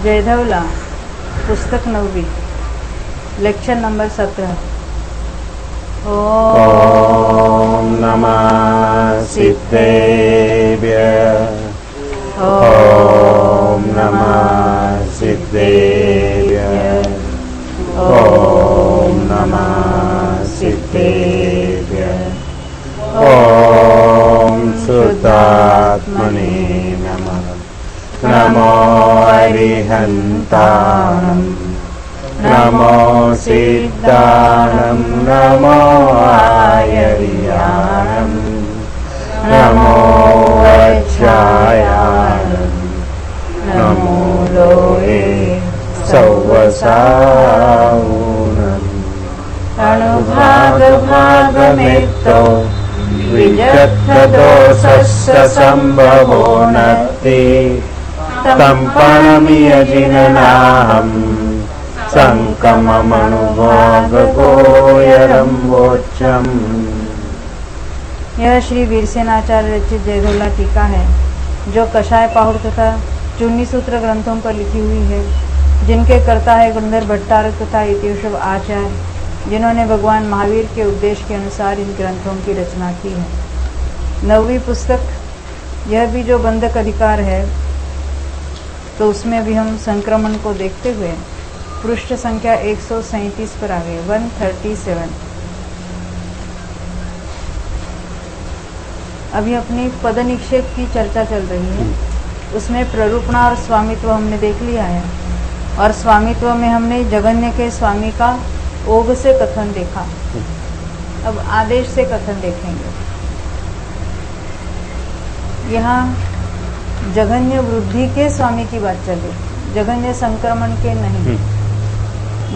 जयधवला, पुस्तक 9वीं, lecture number 17। ओम नमः सिद्धेभ्यः। ओम नमः सिद्धेभ्यः। ओम नमः सिद्धेभ्यः। ओम शुद्धात्मने नमः। नमो अरिहन्ताणं, नमो सिद्धाणं, नमो आयर्याणं, नमो वज्रायाणं, नमो लोहे सौवसाऊनम्। अणुभागभागमेतो विजत्तदोषस्य सम्भवो नत्ति, तं पणमियजिननाहं संकममनुभोगकोयरम्बोच्चम्। यह श्री वीरसेनाचार्य रचित जयधवला टीका है, जो कषाय पाहुड़ तथा चूनी सूत्र ग्रंथों पर लिखी हुई है, जिनके कर्ता है गुणधर भट्टारक तथा इतिवृषभ आचार्य, जिन्होंने भगवान महावीर के उपदेश के अनुसार इन ग्रंथों की रचना की है। 9वीं पुस्तक, यह भी जो बंधक अधिकार है, तो उसमें भी हम संक्रमण को देखते हुए पृष्ठ संख्या 137 पर आ गए, 137। अभी अपनी पद निक्षेप की चर्चा चल रही है, उसमें प्ररूपणा और स्वामित्व हमने देख लिया है, और स्वामित्व में हमने जगन्य के स्वामी का ओग से कथन देखा। अब आदेश से कथन देखेंगे। यहाँ जघन्य वृद्धि के स्वामी की बात चली, जघन्य संक्रमण के नहीं।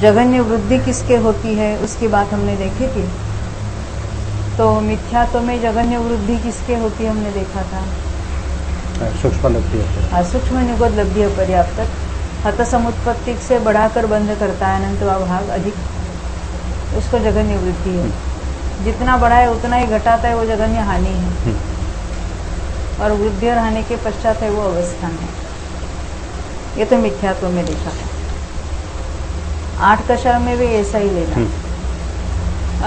जघन्य वृद्धि किसके होती है उसकी बात हमने देखी थी। तो मिथ्यात्व में जघन्य वृद्धि किसके होती है हमने देखा था, सूक्ष्म लब्धि। सूक्ष्म निगोद लब्धि अपर्याप्त, हत समुत्पत्ति से बढ़ाकर बंध करता है अनंत भाग अधिक, उसको जघन्य वृद्धि है। जितना बढ़ाए उतना ही घटाता है, वो जघन्य हानि है। और वृद्धि और हानि के पश्चात है वो अवस्थान है। ये तो मिथ्यात्व में देखा था। 8 कषाय में भी ऐसा ही लेना।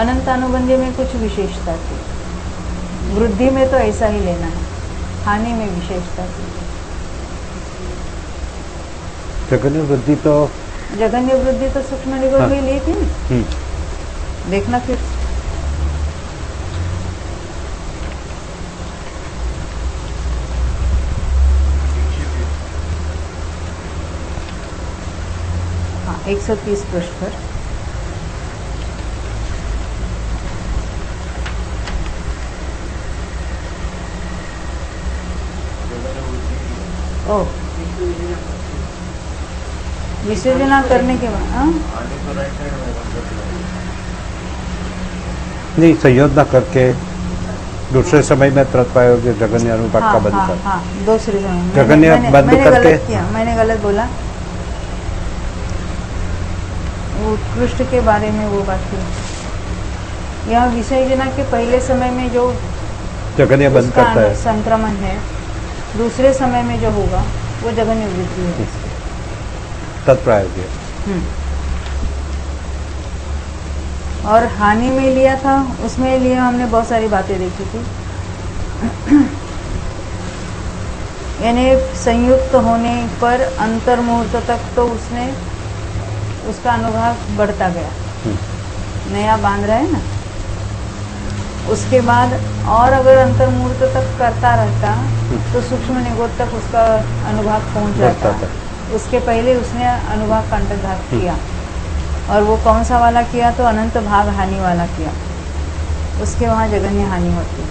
अनंत अनुबंधी में कुछ विशेषता थी, वृद्धि में तो ऐसा ही लेना है, हानि में विशेषता थी। जघन्य वृद्धि तो सूक्ष्म निगोद में ली थी ना, देखना फिर। हाँ, 130 पृष्ठ पर। ओ, विसर्जना करने के बाद नहीं, संयोजना करके दूसरे समय में तत्पायोग्य जघन्य अनुपात का बंद कर। हाँ, दूसरे समय जघन्य बंद करके मैंने गलत बोला। उत्कृष्ट के बारे में वो बात थी। यहाँ विसर्जना के पहले समय में जो जघन्य बंद करता है, संक्रमण है, दूसरे समय में जो होगा वो जघन्य वृद्धि है, तत्प्रायोग्य। और हानि में लिया था, उसमें लिए हमने बहुत सारी बातें देखी थी। यानी संयुक्त होने पर अंतर मुहूर्त तक तो उसका अनुभाग बढ़ता गया, नया बांध रहा है ना। उसके बाद और अगर अंतर मुहूर्त तक करता रहता तो सूक्ष्म निगोद तक उसका अनुभाग पहुंच जाता। उसके पहले उसने अनुभाग का अंतर्भाग किया, और वो कौन सा वाला किया, तो अनंत भाग हानि वाला किया। उसके वहाँ जघन्य हानि होती है।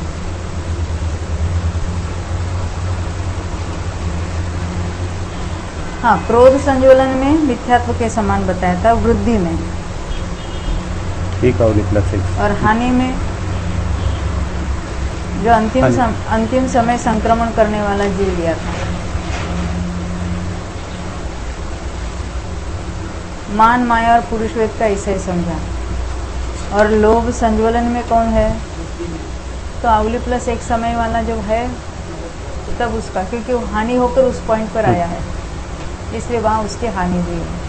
हाँ, क्रोध संज्वलन में मिथ्यात्व के समान बताया था, वृद्धि में ठीक है, और हानि में जो अंतिम समय संक्रमण करने वाला जीव लिया था। मान, माया और पुरुष वेद का ऐसा ही समझा। और लोभ संज्वलन में कौन है, तो अवली प्लस एक समय वाला जो है तब उसका, क्योंकि वो हानि होकर उस पॉइंट पर आया है। इसलिए वहां उसकी हानि हुई है।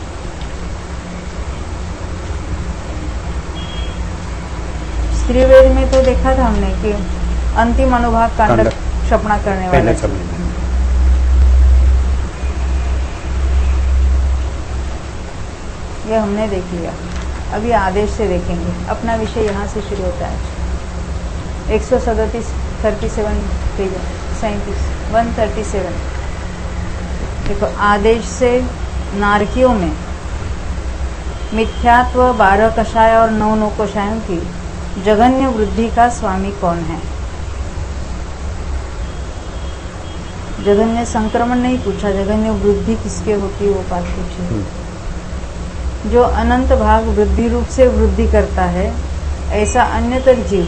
स्त्रीवेद में तो देखा था हमने कि अंतिम अनुभाग कांडक क्षपणा करने वाला पहले समय में ये हमने देख लिया। अभी आदेश से देखेंगे। अपना विषय यहाँ से शुरू होता है। 137 पेज 137। देखो, आदेश से नारकियों में मिथ्यात्व 12 कषाय और 9 नौकषायों की जघन्य वृद्धि का स्वामी कौन है? जघन्य संक्रमण नहीं पूछा, जघन्य वृद्धि किसके होती है वो बात पूछी। जो अनंत भाग वृद्धि रूप से वृद्धि करता है, ऐसा अन्यतर जीव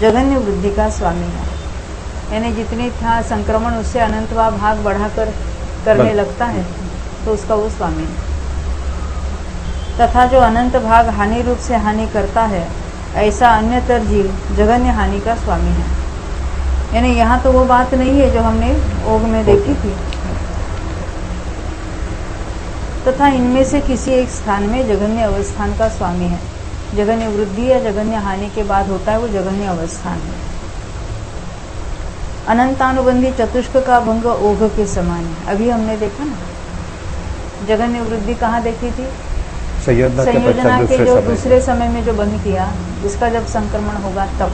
जघन्य वृद्धि का स्वामी है। यानी जितनी था संक्रमण उससे अनंतवा भाग बढ़ाकर करने लगता है तो उसका वो स्वामी है। तथा जो अनंत भाग हानि रूप से हानि करता है, ऐसा अन्यतर जीव जघन्य हानि का स्वामी है। यानी यहाँ तो वो बात नहीं है जो हमने ओग में देखी थी। तथा इनमें से किसी एक स्थान में जघन्य अवस्थान का स्वामी है। जघन्य वृद्धि या जघन्य हानि के बाद होता है वो जघन्य अवस्थान है। अनंतानुबंधी चतुष्क का भंग ओघ के समान है। अभी हमने देखा ना, जघन्य वृद्धि कहाँ देखी थी? संयोजना के जो दूसरे समय में जो बंद किया, उसका जब संक्रमण होगा तब।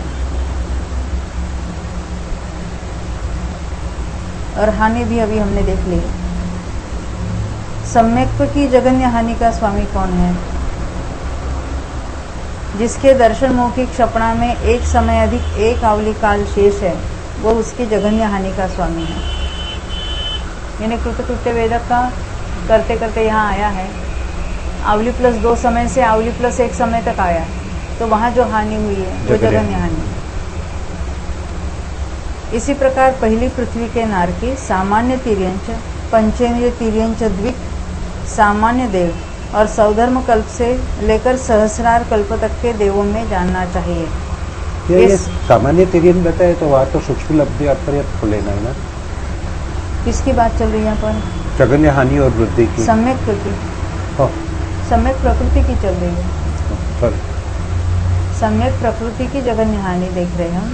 और हानि भी अभी हमने देख ली। सम्यक्त्व की जघन्य हानि का स्वामी कौन है? जिसके दर्शन मौखिक क्षपणा में एक समय अधिक एक आवली काल शेष है, वो उसकी जघन्य हानि का स्वामी है। यानी कृत्य वेदक का करते करते यहाँ आया है, आवली प्लस 2 समय से आवली प्लस 1 समय तक आया, तो वहाँ जो हानि हुई है वो जघन्य हानि। इसी प्रकार पहली पृथ्वी के नारकी सामान्य तिर्यंच, पंचेंद्रिय तिर्यंच द्विक, सामान्य देव और सौधर्म कल्प से लेकर सहस्रार कल्प तक के देवों में जानना चाहिए। ये सामान्य तिर्यन बताए तो वहाँ तो सूक्ष्म लब्धि अपर्याप्त लेना है ना। किसकी बात चल रही है यहाँ पर? जघन्य हानि और वृद्धि की। सम्यक की, सम्यक प्रकृति की चल रही है। सम्यक प्रकृति की जघन्य हानि देख रहे हैं हम।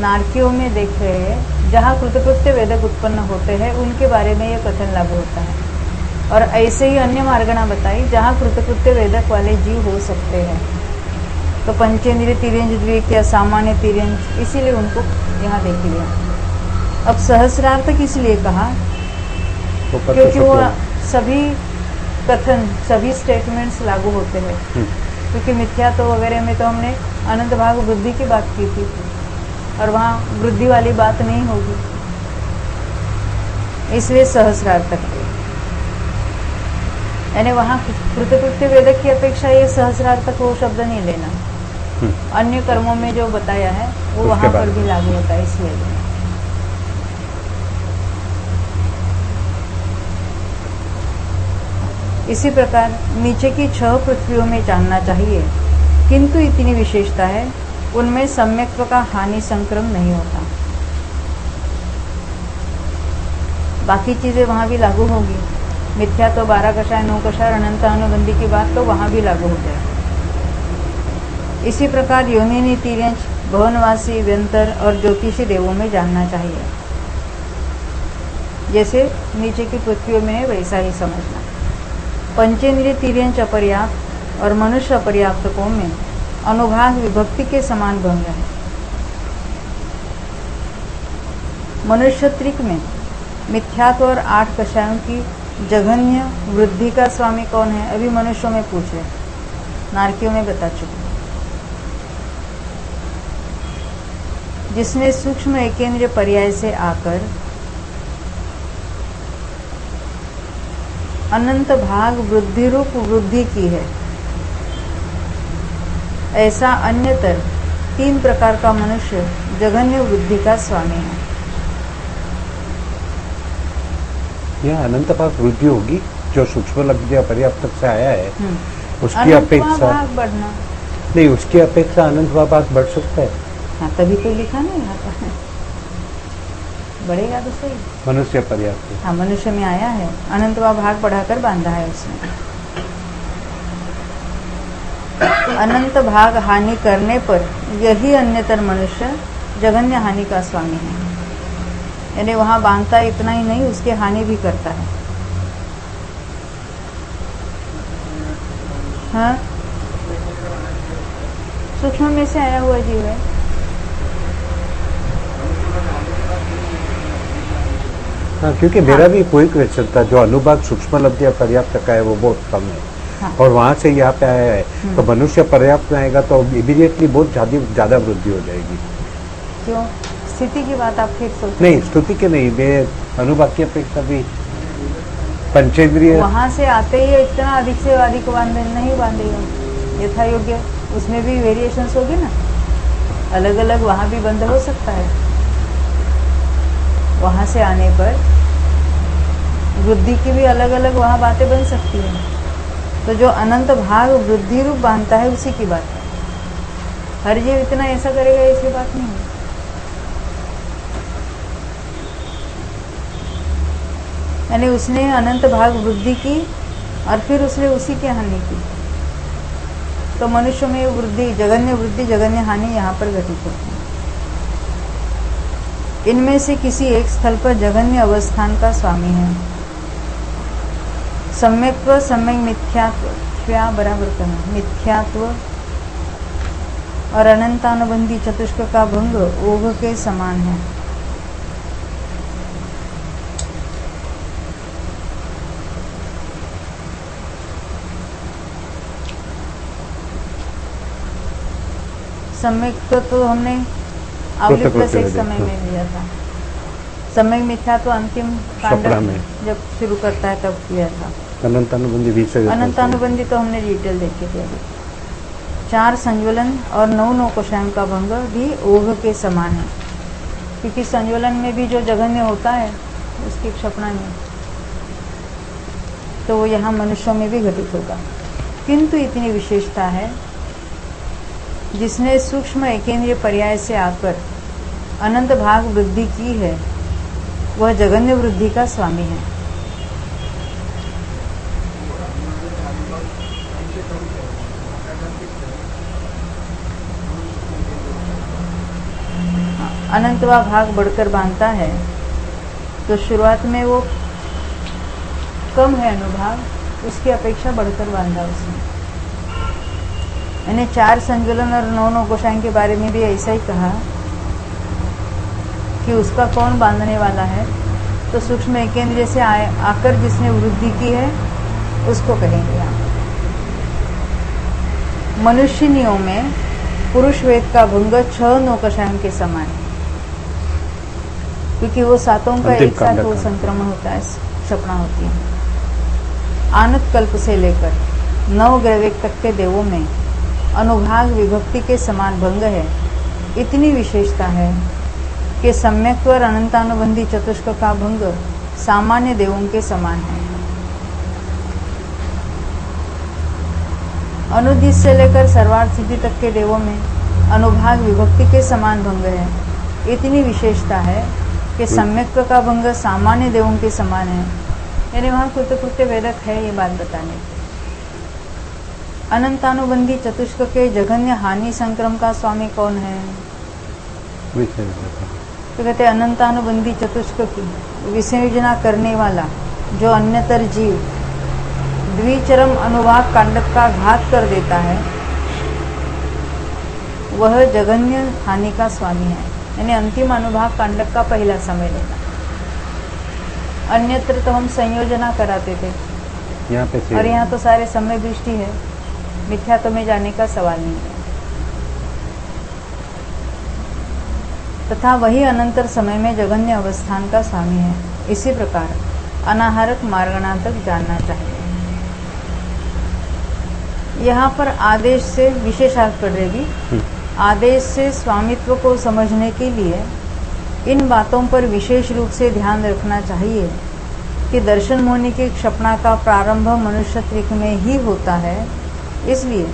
नारकियों में देख रहे हैं, जहाँ कृतकृत्य वेदक उत्पन्न होते हैं उनके बारे में यह कथन लागू होता है। और ऐसे ही अन्य मार्गणा बताई जहाँ कृतकृत्य वेदक वाले जीव हो सकते हैं। तो पंचेंद्रिय तिर्यंच द्विक या सामान्य तिर्यंच, इसीलिए उनको यहाँ देख लिया। अब सहस्रार्थ इसलिए कहा क्योंकि वो सभी कथन, सभी स्टेटमेंट्स लागू होते हैं। क्योंकि मिथ्यात्व वगैरह में तो हमने अनंत भाग वृद्धि की बात की थी, और वहाँ वृद्धि वाली बात नहीं होगी, इसलिए सहस्रार्थक। यानी वहाँ कृतकृत्य वेदक की अपेक्षा ये सहस्रार्थक वो शब्द नहीं लेना। अन्य कर्मों में जो बताया है वो वहाँ पर भी लागू होता है, इसलिए। इसी प्रकार नीचे की 6 पृथ्वियों में जानना चाहिए, किंतु इतनी विशेषता है उनमें सम्यक्त्व का हानि संक्रम नहीं होता। बाकी चीजें वहां भी लागू होगी। मिथ्या तो 12 कषाय 9 कषाय अनंत अनुबंधी की बात तो वहां भी लागू हो जाए। इसी प्रकार योनिनी तिर्यंच, भवनवासी, व्यंतर और ज्योतिषी देवों में जानना चाहिए। जैसे नीचे की पृथ्वियों में है वैसा ही समझना। पंचेंद्रिय तिर्यंच अपर्याप्त और मनुष्य अपर्याप्तकों में अनुभाग विभक्ति के समान भंग है। मनुष्य त्रिक में मिथ्यात्व और 8 कषायों की जघन्य वृद्धि का स्वामी कौन है? अभी मनुष्यों में पूछे, नारकियों में बता चुके। जिसने सूक्ष्म एकेंद्रिय पर्याय से आकर अनंत भाग वृद्धि रूप वृद्धि की है, ऐसा अन्यतर 3 प्रकार का मनुष्य जघन्य वृद्धि का स्वामी है। यह अनंत भाग वृद्धि होगी जो सूक्ष्म लब्धि अपर्याप्त तक से आया है, उसकी अपेक्षा बढ़ना नहीं, उसकी अपेक्षा अनंत भाग बढ़ सकता है। हाँ, तभी तो लिखा नहीं यहाँ पर। बढ़ेगा तो सही। मनुष्य पर्याप्त। हाँ, मनुष्य में आया है, अनंतवा भाग बढ़ाकर बांधा है उसने। अनंत भाग हानि करने पर यही अन्यतर मनुष्य जघन्य हानि का स्वामी है। यानी वहां बांधता इतना ही नहीं, उसकी हानि भी करता है। हाँ, सूक्ष्म में से आया हुआ जीव है। हाँ, क्योंकि मेरा भी कोई क्वेश्चन था, जो अनुभाग सूक्ष्म लब्धि पर्याप्त का है वो बहुत कम है। हाँ। और वहां से यहाँ पे आया है तो मनुष्य पर्याप्त में आएगा तो इमीडिएटली बहुत ज्यादा वृद्धि हो जाएगी। क्यों? स्थिति की बात आप फिर सोचो। नहीं, स्तुति के नहीं, मैं अनुभाग की अपेक्षा भी पंचेंद्रिय वहां से आते ही इतना अधिक से अधिक नहीं बांधेगा, यथा योग्य। उसमें भी वेरिएशंस होगी ना, अलग अलग वहां भी बंद हो सकता है। वहां से आने पर वृद्धि की भी अलग अलग वहां बातें बन सकती हैं। तो जो अनंत भाग वृद्धि रूप बांधता है उसी की बात है। हर जीव इतना ऐसा करेगा ऐसी बात नहीं है। यानी उसने अनंत भाग वृद्धि की और फिर उसने उसी की हानि की। तो मनुष्य में वृद्धि, जघन्य हानि यहाँ पर घटित होती है। इनमें से किसी एक स्थल पर जघन्य अवस्थान का स्वामी है। सम्यक्त्व, सम्यक मिथ्यात्व, क्या बराबर करना, मिथ्यात्व और अनंतानुबंधी चतुष्क का भंग ओघ के समान है। सम्यक तो हमने अवली प्लस एक समय में लिया था। सम्यक मिथ्या तो अंतिम कांड में जब शुरू करता है तब किया था। अनंतानुबंधी तो हमने डिटेल देखे थे अभी। 4 संज्वलन और 9 कोशांग का भंग भी ओघ के समान है, क्योंकि संज्वलन में भी जो जघन्य होता है उसकी क्षपणा में, तो वो यहाँ मनुष्यों में भी घटित होगा। किंतु इतनी विशेषता है, जिसने सूक्ष्म एकेंद्रीय पर्याय से आकर अनंत भाग वृद्धि की है, वह जघन्य वृद्धि का स्वामी है। अनंतवा भाग बढ़कर बांधता है तो शुरुआत में वो कम है अनुभाग, उसकी अपेक्षा बढ़कर बांधा उसने। मैंने 4 संज्वलन और 9 कोशांग के बारे में भी ऐसा ही कहा कि उसका कौन बांधने वाला है, तो सूक्ष्म एकेंद्रीय से आकर जिसने वृद्धि की है उसको कहेंगे आप। मनुष्यनियों में पुरुष वेद का भंग 6 कोशांग के समान है, क्योंकि वो सातों का एक साथ वो संक्रमण होता है, क्षपणा होती है। आनत कल्प से लेकर 9 ग्रवेक तक के देवों में अनुभाग विभक्ति के समान भंग है। इतनी विशेषता है कि सम्यक्त्व और अनंतानुबंधी चतुष्क का भंग सामान्य देवों के समान है। अनुदिश से लेकर सर्वार्थ सिद्धि तक के देवों में अनुभाग विभक्ति के समान भंग है। इतनी विशेषता है कि सम्यक्त्व का भंग सामान्य देवों के समान है। यानी वहाँ कृतकृत्य वेदक है ये बात बताने की। अनंतानुबंधी चतुष्क के जघन्य हानि संक्रम का स्वामी कौन है? तो कहते अनंतानुबंधी चतुष्क की विसंयोजना करने वाला जो अन्यतर जीव द्विचरम अनुभाग कांडक का घात कर देता है, वह जघन्य हानि का स्वामी है। यानी अंतिम अनुभाग कांडक का पहला समय लेना। अन्यत्र तो हम संयोजना कराते थे, यहाँ पे और यहाँ तो सारे समय दृष्टि है, मिथ्यात्व में जाने का सवाल नहीं है। तथा वही अनंतर समय में जघन्य अवस्थान का स्वामी है। इसी प्रकार अनाहारक मार्गणा तक जानना चाहिए। यहाँ पर आदेश से विशेषार्थ पढ़ रही, आदेश से स्वामित्व को समझने के लिए इन बातों पर विशेष रूप से ध्यान रखना चाहिए कि दर्शन मोनि की क्षपणा का प्रारंभ मनुष्य त्रिक में ही होता है। इसलिए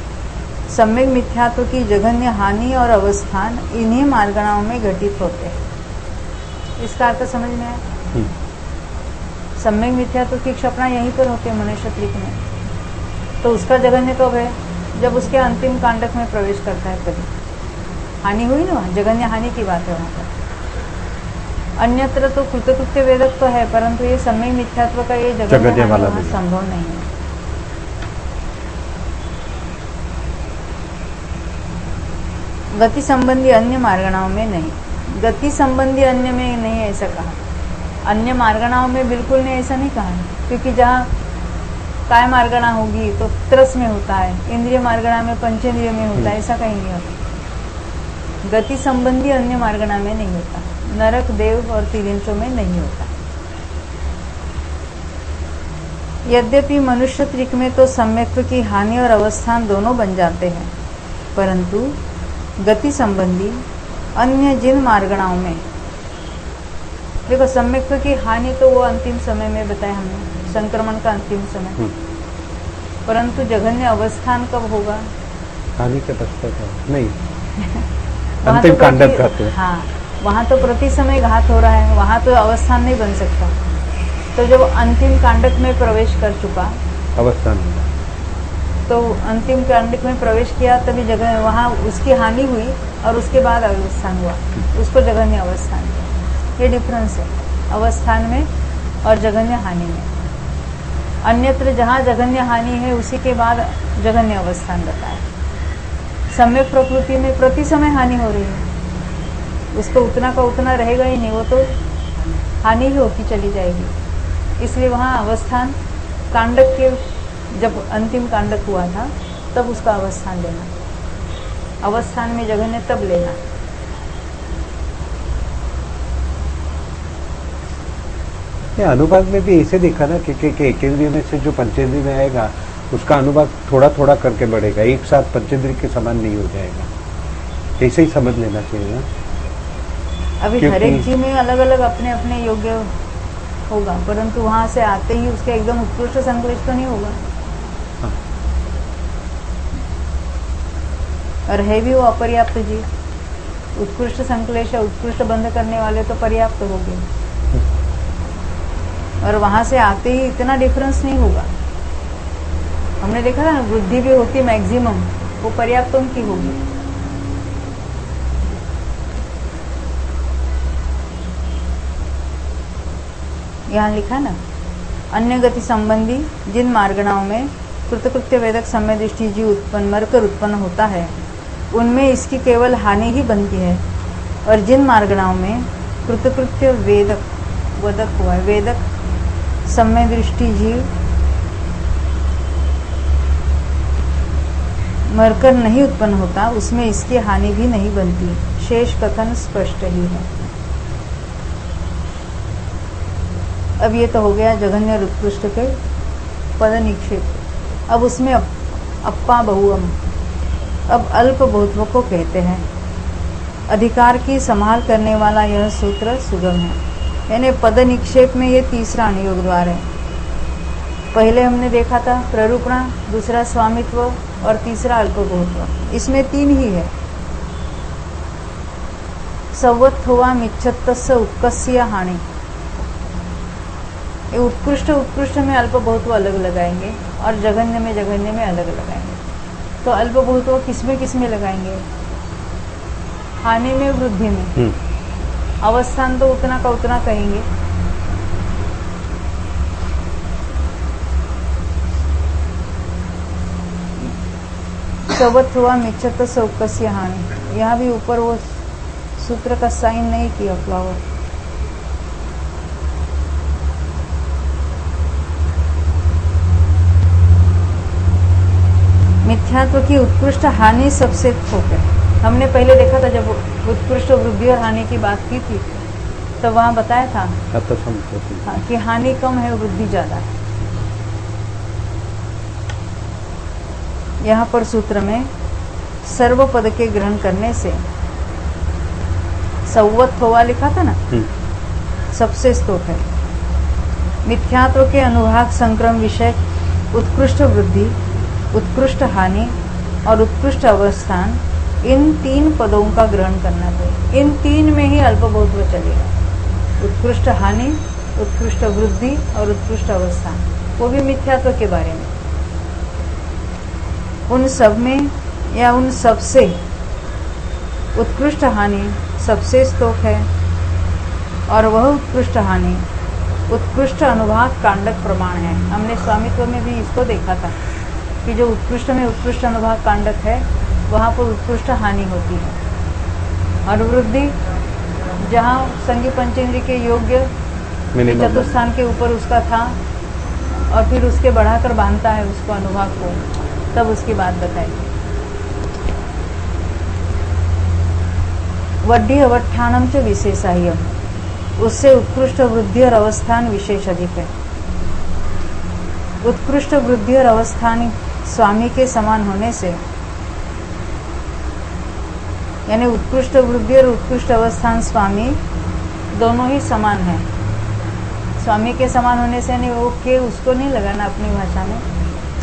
सम्यक मिथ्यात्व की जघन्य हानि और अवस्थान इन्हीं मार्गणाओं में घटित होते हैं। इसका अर्थ समझ में आया? सम्यक मिथ्यात्व की क्षपणा यहीं पर होती है मनुष्य त्रिक में। तो उसका जघन्य कब है? जब उसके अंतिम कांडक में प्रवेश करता है कभी। हानि हुई ना, जघन्य हानि की बात है वहाँ पर। अन्यत्र तो कृतकृत्य वेदक तो है, परंतु ये सम्यक मिथ्यात्व का ये जघन्य वाला संभव नहीं है। गति संबंधी अन्य मार्गणाओं में नहीं, गति संबंधी अन्य में नहीं ऐसा कहा, अन्य मार्गणाओं में बिल्कुल नहीं ऐसा नहीं कहा, क्योंकि जहाँ काय मार्गणा होगी तो त्रस में होता है, इंद्रिय मार्गणा में पंचेंद्रिय में होता है, ऐसा कहीं नहीं होता। गति संबंधी अन्य मार्गणा में नहीं होता, नरक देव और तिरिंचों में नहीं होता। यद्यपि मनुष्य त्रिक में तो सम्यक्त्व की हानि और अवस्थान दोनों बन जाते हैं, परंतु गति संबंधी अन्य जिन मार्गणाओं में, देखो सम्यक्त्व की हानि तो वो अंतिम समय में बताया हमने, संक्रमण का अंतिम समय, परंतु जघन्य अवस्थान कब होगा? हानि के पश्चात नहीं अंतिम कांडक कहते हैं। हाँ, वहाँ तो प्रति समय घात हो रहा है, वहाँ तो अवस्थान नहीं बन सकता। तो जब अंतिम कांडक में प्रवेश कर चुका अवस्थान, तो अंतिम कांडक में प्रवेश किया तभी जगह वहाँ उसकी हानि हुई और उसके बाद अवस्थान हुआ, उसको जघन्य अवस्थान। ये डिफरेंस है अवस्थान में और जघन्य हानि में। अन्यत्र जहाँ जघन्य हानि है उसी के बाद जघन्य अवस्थान बताया। सम्यक प्रकृति में प्रति समय हानि हो रही है, उसको उतना का उतना रहेगा ही नहीं, वो तो हानि ही होती चली जाएगी। इसलिए वहाँ अवस्थान कांडक के, जब अंतिम कांडक हुआ था तब उसका अवस्थान लेना, अवस्थान में जघन्य तब लेना। अनुभाग में भी ऐसे देखा ना कि एक इंद्रिय में से जो पंचेंद्रिय में आएगा उसका अनुभाग थोड़ा थोड़ा करके बढ़ेगा, एक साथ पंचेंद्रिय के समान नहीं हो जाएगा, ऐसे ही समझ लेना चाहिए ना। अभी हर एक जीव में अलग अलग अपने अपने योग्य होगा, परंतु वहां से आते ही उसका एकदम उत्कृष्ट संकलेश तो नहीं होगा। हाँ। और है भी वो अपर्याप्त जीव, उत्कृष्ट संकलेश उत्कृष्ट बंध करने वाले तो पर्याप्त हो गए, और वहां से आते ही इतना डिफरेंस नहीं होगा। हमने देखा ना, वृद्धि भी होती है मैक्सिमम, वो पर्याप्त उनकी होगी। यहाँ लिखा ना, अन्य गति संबंधी जिन मार्गणाओं में कृतकृत्य वेदक सम्य दृष्टि जीव उत्पन्न मरकर उत्पन्न होता है, उनमें इसकी केवल हानि ही बनती है, और जिन मार्गणाओं में कृतकृत्य वेदक हुआ है, वेदक सम्य दृष्टि जीव मरकर नहीं उत्पन्न होता, उसमें इसकी हानि भी नहीं बनती। शेष कथन स्पष्ट ही है। अब ये तो हो गया जघन्य और उत्कृष्ट के पद निक्षेप। अब उसमें अप्पा बहुअम, अब अल्प बहुत्व को कहते हैं। अधिकार की संभाल करने वाला यह सूत्र सुगम है, यानी पद निक्षेप में ये तीसरा अनुयोग द्वार है। पहले हमने देखा था प्ररूपणा, दूसरा स्वामित्व और तीसरा अल्पबहुत्व, इसमें तीन ही है। संवत्थवा मिच्छत्तस्य उत्कस्य हानि, ये उत्कृष्ट में अल्पबहुत्व अलग लगाएंगे और जघन्य में अलग लगाएंगे। तो अल्पबहुत्व किसमें लगाएंगे? हानि में, वृद्धि में। अवस्थान तो उतना का उतना कहेंगे। सवत हुआ मिच्छत सौकस्य हानि, यहाँ भी ऊपर वो सूत्र का साइन नहीं किया फ्लावर। मिथ्यात्व की उत्कृष्ट हानि सबसे थोक है। हमने पहले देखा था जब उत्कृष्ट वृद्धि और हानि की बात की थी, तो वहाँ बताया था हाँ, कि हानि कम है, वृद्धि ज्यादा है। यहाँ पर सूत्र में सर्व पद के ग्रहण करने से संवत होवा लिखा था ना, सबसे स्तोक है। मिथ्यात्व के अनुभाग संक्रम विषय उत्कृष्ट वृद्धि, उत्कृष्ट हानि और उत्कृष्ट अवस्थान, इन तीन पदों का ग्रहण करना चाहिए। इन तीन में ही अल्पबहुत्व चलेगा। उत्कृष्ट हानि, उत्कृष्ट वृद्धि और उत्कृष्ट अवस्था, वो भी मिथ्यात्व के बारे में। उन सब में या उन सब से उत्कृष्ट हानि सबसे स्तोक है, और वह उत्कृष्ट हानि उत्कृष्ट अनुभाग कांडक प्रमाण है। हमने स्वामित्व में भी इसको देखा था कि जो उत्कृष्ट में उत्कृष्ट अनुभाग कांडक है वहाँ पर उत्कृष्ट हानि होती है, और वृद्धि जहाँ संगी पंचेंद्रिय के योग्य चतुस्थान के ऊपर उसका था और फिर उसके बढ़ाकर बांधता है उसको अनुभाग को, तब उसकी बात बताई। वड्डी अवठानम च विशेषाह्यम, उससे उत्कृष्ट वृद्धि और अवस्थान विशेष अधिक है। उत्कृष्ट वृद्धि और अवस्थान स्वामी के समान होने से, यानी उत्कृष्ट वृद्धि और उत्कृष्ट अवस्थान स्वामी दोनों ही समान है। स्वामी के समान होने से नहीं, वो के उसको नहीं लगाना अपनी भाषा में,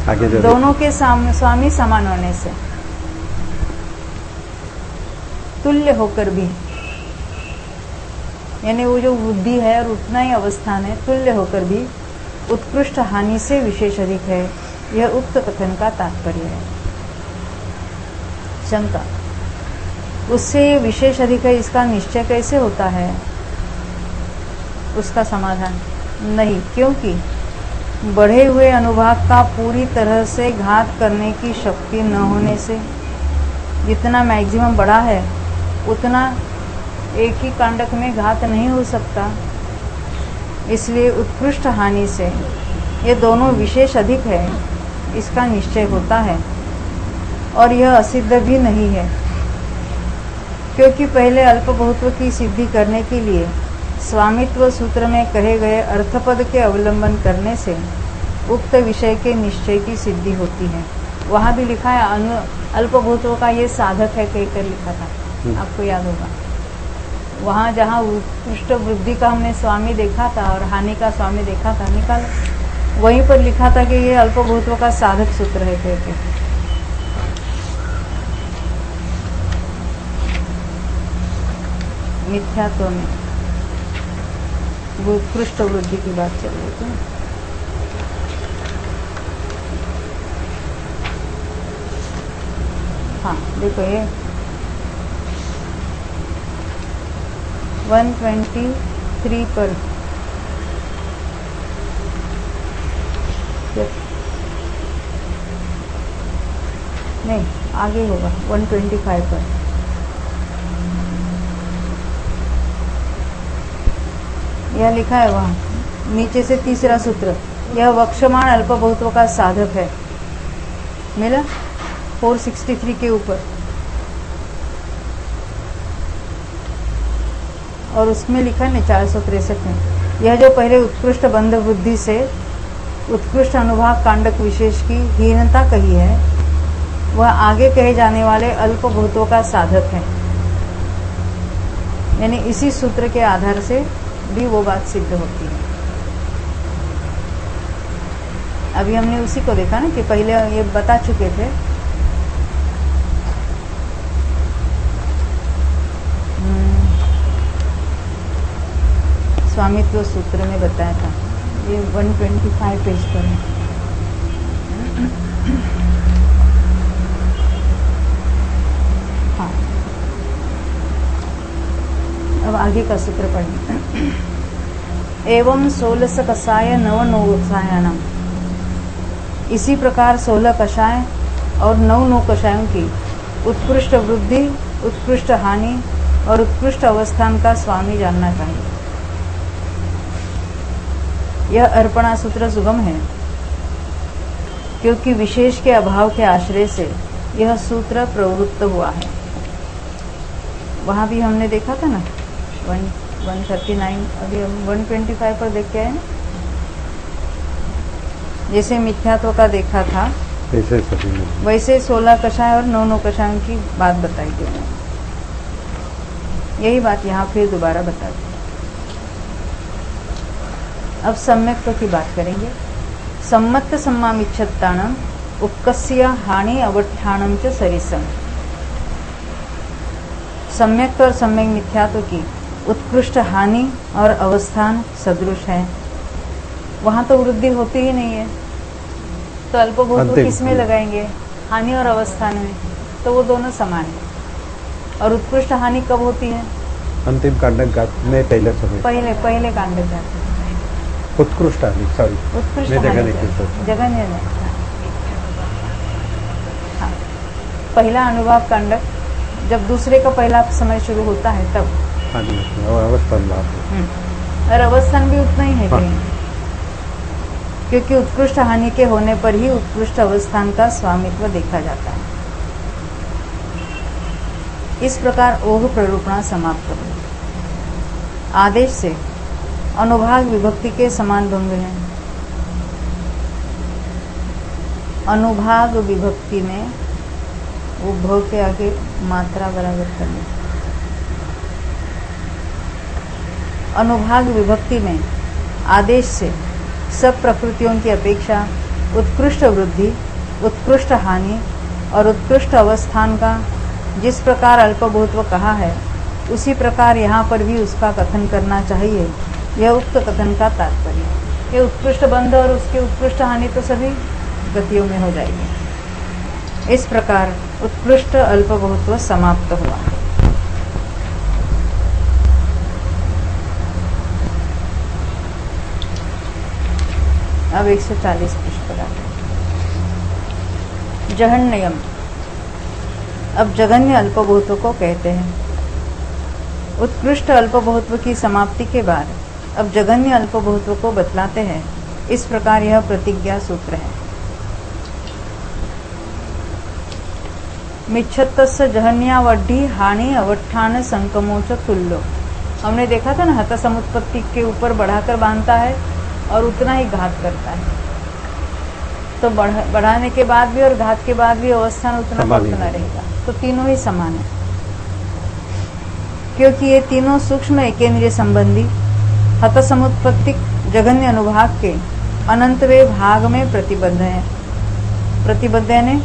आगे दोनों के स्वामी समान होने से, तुल्य होकर भी, यानी वो जो वृद्धि है और उतना ही अवस्थान है, तुल्य होकर भी उत्कृष्ट हानि से विशेष अधिक है, यह उक्त कथन का तात्पर्य है। शंका, उससे ये विशेष अधिक है, इसका निश्चय कैसे होता है? उसका समाधान, नहीं, क्योंकि बढ़े हुए अनुभाग का पूरी तरह से घात करने की शक्ति न होने से, जितना मैक्सिमम बड़ा है उतना एक ही कांडक में घात नहीं हो सकता, इसलिए उत्कृष्ट हानि से ये दोनों विशेष अधिक है, इसका निश्चय होता है। और यह असिद्ध भी नहीं है, क्योंकि पहले अल्पभूत्व की सिद्धि करने के लिए स्वामित्व सूत्र में कहे गए अर्थपद के अवलंबन करने से उक्त विषय के निश्चय की सिद्धि होती है। वहाँ भी लिखा है अल्पभूत्व का ये साधक है, कहकर लिखा था, आपको याद होगा। वहाँ जहाँ उत्कृष्ट वृद्धि का हमने स्वामी देखा था और हानि का स्वामी देखा था, निकाल, वहीं पर लिखा था कि ये अल्पभूत्व का साधक सूत्र है, कहकर। मिथ्यात्व में वो उत्कृष्ट वृद्धि की बात चल रही थी। हाँ, देखो ये 123 पर नहीं, आगे होगा 125 पर। यह लिखा है वहाँ नीचे से तीसरा सूत्र, यह वक्षमान अल्पभूत्व का साधक है, मिला 463 के ऊपर। और उसमें लिखा है 463 में, यह जो पहले उत्कृष्ट बंध बुद्धि से उत्कृष्ट अनुभाग कांडक विशेष की हीनता कही है, वह आगे कहे जाने वाले अल्पभूतों का साधक है। यानी इसी सूत्र के आधार से भी वो बात सिद्ध होती है। अभी हमने उसी को देखा ना कि पहले ये बता चुके थे, स्वामित्व सूत्र में बताया था, ये 125 पेज पर है। हाँ, अब आगे का सूत्र पढ़ें। एवं 16 कषाय नव कषायानाम, इसी प्रकार 16 कषाय और 9 कषायों की उत्कृष्ट वृद्धि, उत्कृष्ट हानि और उत्कृष्ट अवस्थान का स्वामी जानना चाहिए। यह अर्पणा सूत्र सुगम है, क्योंकि विशेष के अभाव के आश्रय से यह सूत्र प्रवृत्त हुआ है। वहाँ भी हमने देखा था ना 139, अभी हम 125 पर देख के आए ना, जैसे मिथ्यात्व का देखा था वैसे 16 कषाय और 9 कषायों की बात बताई गई। यही बात यहाँ फिर दोबारा बता दी। अब सम्यक्त्व की बात करेंगे। सम्मत सम्मामिच्छत्ताणम उपकस्य हानि अवठाणम च सरिसम। सम्यक्त और सम्यक मिथ्यात्व की उत्कृष्ट हानि और अवस्थान सदृश है। वहाँ तो वृद्धि होती ही नहीं है, तो अल्पभूत किस में लगाएंगे? हानि और अवस्थान में, तो वो दोनों समान है। और उत्कृष्ट हानि कब होती है? अंतिम कांडक घात में पहले समय, पहले कांडक घात। उत्कृष्ट हानि, सॉरी उत्कृष्ट मैं जगह हानि नहीं सोचा। जगह नहीं। हाँ, पहला अनुभाव कांडक जब दूसरे का पहला समय शुरू होता है तब हानि और अवस्थान लाभ, और अवस्थान भी उतना ही है हाँ। कहीं, क्योंकि उत्कृष्ट हानि के होने पर ही उत्कृष्ट अवस्थान का स्वामित्व देखा जाता है। इस प्रकार ओघ प्ररूपणा समाप्त हुई। आदेश से अनुभाग विभक्ति के समान भंग है। अनुभाग विभक्ति में वो भ के आगे मात्रा बराबर करनी। अनुभाग विभक्ति में आदेश से सब प्रकृतियों की अपेक्षा उत्कृष्ट वृद्धि, उत्कृष्ट हानि और उत्कृष्ट अवस्थान का जिस प्रकार अल्पभूत्व कहा है, उसी प्रकार यहाँ पर भी उसका कथन करना चाहिए। यह उक्त कथन का तात्पर्य। ये उत्कृष्ट बंध और उसकी उत्कृष्ट हानि तो सभी गतियों में हो जाएगी। इस प्रकार उत्कृष्ट अल्पभूत्व समाप्त हुआ। अब 140 पृष्ठ पर आते हैं। जहन्नयम। अब जघन्य अल्पभूत्व को कहते हैं। उत्कृष्ट अल्पभूत्व की समाप्ति के बाद अब जघन्य अल्पभूत्व को बतलाते हैं। इस प्रकार यह प्रतिज्ञा सूत्र है। मिच्छत्तस्य जहन्यावड्ढी हानि अवट्ठान संकमोच तुल्यो। हमने देखा था ना, हत समुत्पत्ति के ऊपर बढ़ाकर बांधता है और उतना ही घात करता है। तो बढ़ाने के बाद भी और घात के बाद भी अवस्थान उतना का उतना रहेगा। तो तीनों ही समान है, क्योंकि ये तीनों सूक्ष्म एकेंद्रिय संबंधी हत समुत्पत्तिक जघन्य अनुभाग के अनंतवे भाग में प्रतिबद्ध है। प्रतिबद्ध यानी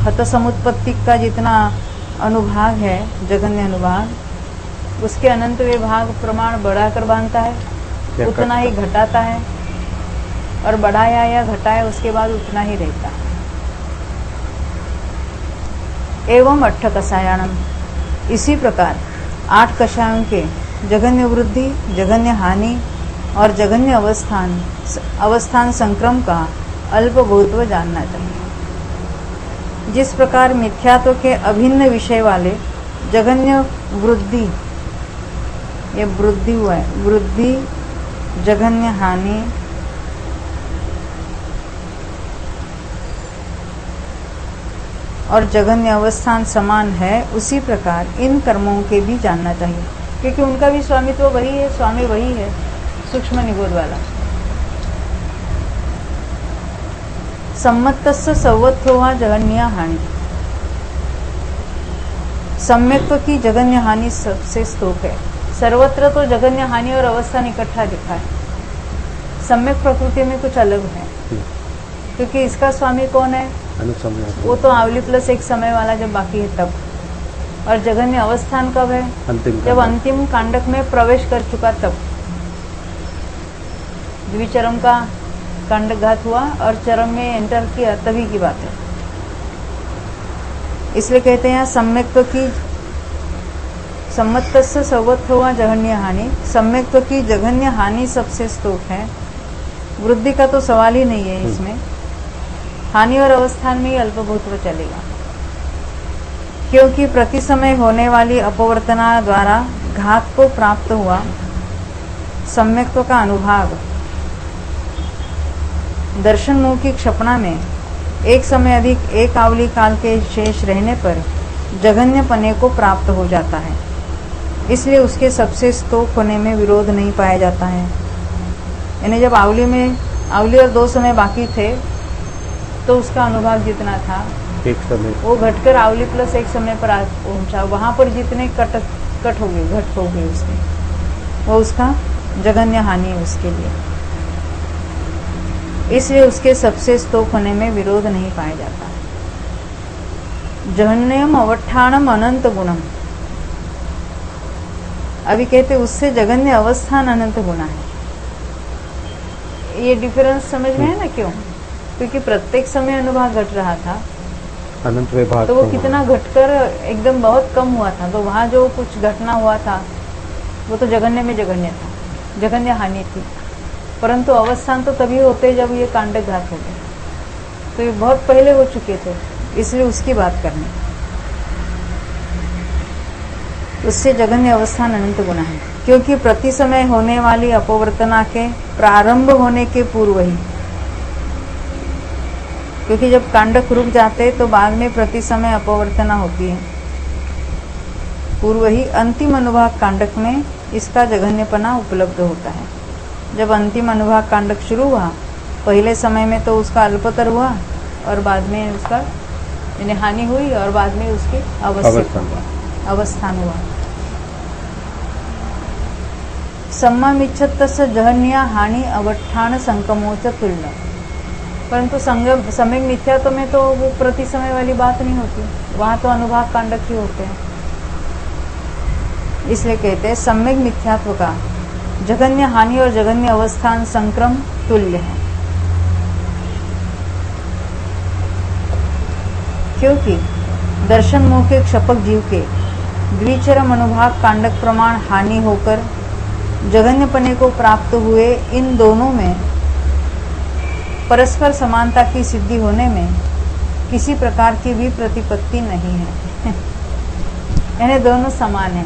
हत समुत्पत्तिक का जितना अनुभाग है, जघन्य अनुभाग, उसके अनंतवे भाग प्रमाण बढ़ाकर बांधता है, उतना ही घटाता है, और बढ़ाया या घटाया उसके बाद उतना ही रहता है। एवं 8 कषायाणम। इसी प्रकार 8 कषायों के जघन्य वृद्धि, जघन्य हानि और जघन्य अवस्थान संक्रम का अल्पभूत्व जानना चाहिए। जिस प्रकार मिथ्यात्व के अभिन्न विषय वाले जघन्य वृद्धि, ये वृद्धि हुआ है, वृद्धि, जघन्य हानि और जघन्य अवस्थान समान है, उसी प्रकार इन कर्मों के भी जानना चाहिए, क्योंकि उनका भी स्वामित्व वही है, स्वामी वही है, सूक्ष्म निबोध वाला। सम्मतस्य सर्वत्वा जघन्य हानि। सम्यक्त्व की जघन्य हानि सबसे स्तोक है। सर्वत्र तो जघन्य हानि और अवस्थान इकट्ठा दिखा है, सम्यक प्रकृति में कुछ अलग है, क्योंकि इसका स्वामी कौन है? वो तो आवली प्लस एक समय वाला जब बाकी है तब। और जघन्य अवस्थान कब है? जब अंतिम कांडक में प्रवेश कर चुका तब। द्विचरम का कांडक घात हुआ और चरम में एंटर किया तभी की बात है। इसलिए कहते हैं सम्यक्त्व की सम्मतस्य सर्वत्वा जघन्य हानि। सम्यक्त्व की जघन्य हानि सबसे स्तोक है। वृद्धि का तो सवाल ही नहीं है इसमें। हानि और अवस्थान में ही अल्पभूत्व चलेगा, क्योंकि प्रति समय होने वाली अपवर्तना द्वारा घात को प्राप्त हुआ सम्यक्त्व का अनुभाग दर्शन मुख की क्षपणा में एक समय अधिक एक आवली काल के शेष रहने पर जघन्य पने को प्राप्त हो जाता है। इसलिए उसके सबसे स्तोक होने में विरोध नहीं पाया जाता है। यानी जब आवली और 2 समय बाकी थे तो उसका अनुभाग जितना था एक समय वो घटकर आवली प्लस एक समय पर पहुंचा। वहां पर जितने कट हो गए, घट हो गए उसके, वो उसका जघन्य हानि है उसके लिए। इसलिए उसके सबसे स्तोक होने में विरोध नहीं पाया जाता। जहन्यम अवट्ठानम अनंत गुणम। अभी कहते उससे जगन्य अवस्थान अनंत गुना है। ये डिफरेंस समझ में है ना क्यों? क्योंकि प्रत्येक समय अनुभाग घट रहा था, अनंत विभाग तो वो कितना घटकर एकदम बहुत कम हुआ था। तो वहां जो कुछ घटना हुआ था वो तो जगन्य में जगन्य था, जगन्य हानि थी। परंतु अवस्थान तो तभी होते जब ये कांडक घात हो गए, तो ये बहुत पहले हो चुके थे, इसलिए उसकी बात करनी। उससे जगन्य अवस्थान अनंत गुना है, क्योंकि प्रति समय होने वाली अपवर्तना के प्रारंभ होने के पूर्व ही, क्योंकि जब कांडक रुक जाते तो बाद में प्रति समय अपवर्तना होती है, पूर्व ही अंतिम अनुभाग कांडक में इसका जघन्यपना उपलब्ध होता है। जब अंतिम अनुभाग कांडक शुरू हुआ, पहले समय में तो उसका अल्पतर हुआ और बाद में उसका यानी हानि हुई और बाद में उसकी अवस्थान हुआ। सम्मामिच्छत्तस्य जहन्या हानि अवट्ठान संकमोच तुल्य। परंतु सम्यक मिथ्यात्व में तो वो प्रति समय वाली बात नहीं होती, वहां तो अनुभाग कांडक ही होते हैं। इसलिए कहते हैं सम्यक मिथ्यात्व का जगन्य हानि और जगन्य अवस्थान संक्रम तुल्य है, क्योंकि दर्शन मोह के क्षपक जीव के द्विचरम अनुभाग कांडक प्रमाण हानि होकर जगन्यपने को प्राप्त हुए, इन दोनों में परस्पर समानता की सिद्धि होने में किसी प्रकार की भी प्रतिपत्ति नहीं है। यानी दोनों समान है।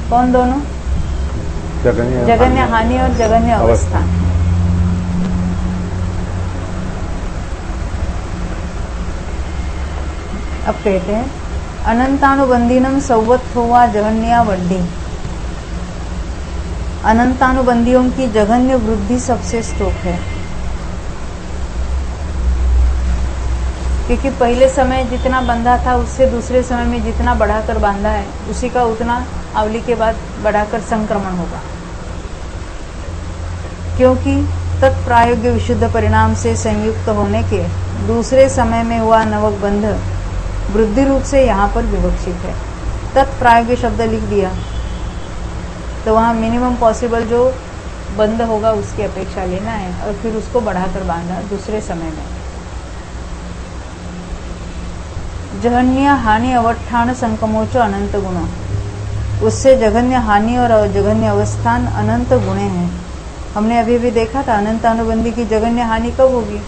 कौन दोनों? जगन्य हानि और जगन्य अवस्थान। अब कहते हैं अनंतानुबंधीनम संवत्थोवा जगन्या वड्डी। अनंतानुबंधियों की जघन्य वृद्धि सबसे स्तोक है, क्योंकि पहले समय जितना बंधा था उससे दूसरे समय में जितना बढ़ाकर बांधा है, उसी का उतना आवली के बाद बढ़ाकर संक्रमण होगा। क्योंकि तत्प्रायोग्य विशुद्ध परिणाम से संयुक्त होने के दूसरे समय में हुआ नवक बंध वृद्धि रूप से यहाँ पर विवक्षित है। तत्प्रायोग्य शब्द लिख दिया तो वहाँ मिनिमम पॉसिबल जो बंद होगा उसकी अपेक्षा लेना है और फिर उसको बढ़ाकर बांधा दूसरे समय में। जघन्य हानि अवट्ठान संकमोच अनंत गुण। उससे जघन्य हानि और जघन्य अवस्थान अनंत गुणे हैं। हमने अभी भी देखा था अनंत अनुबंधी की जघन्य हानि कब होगी?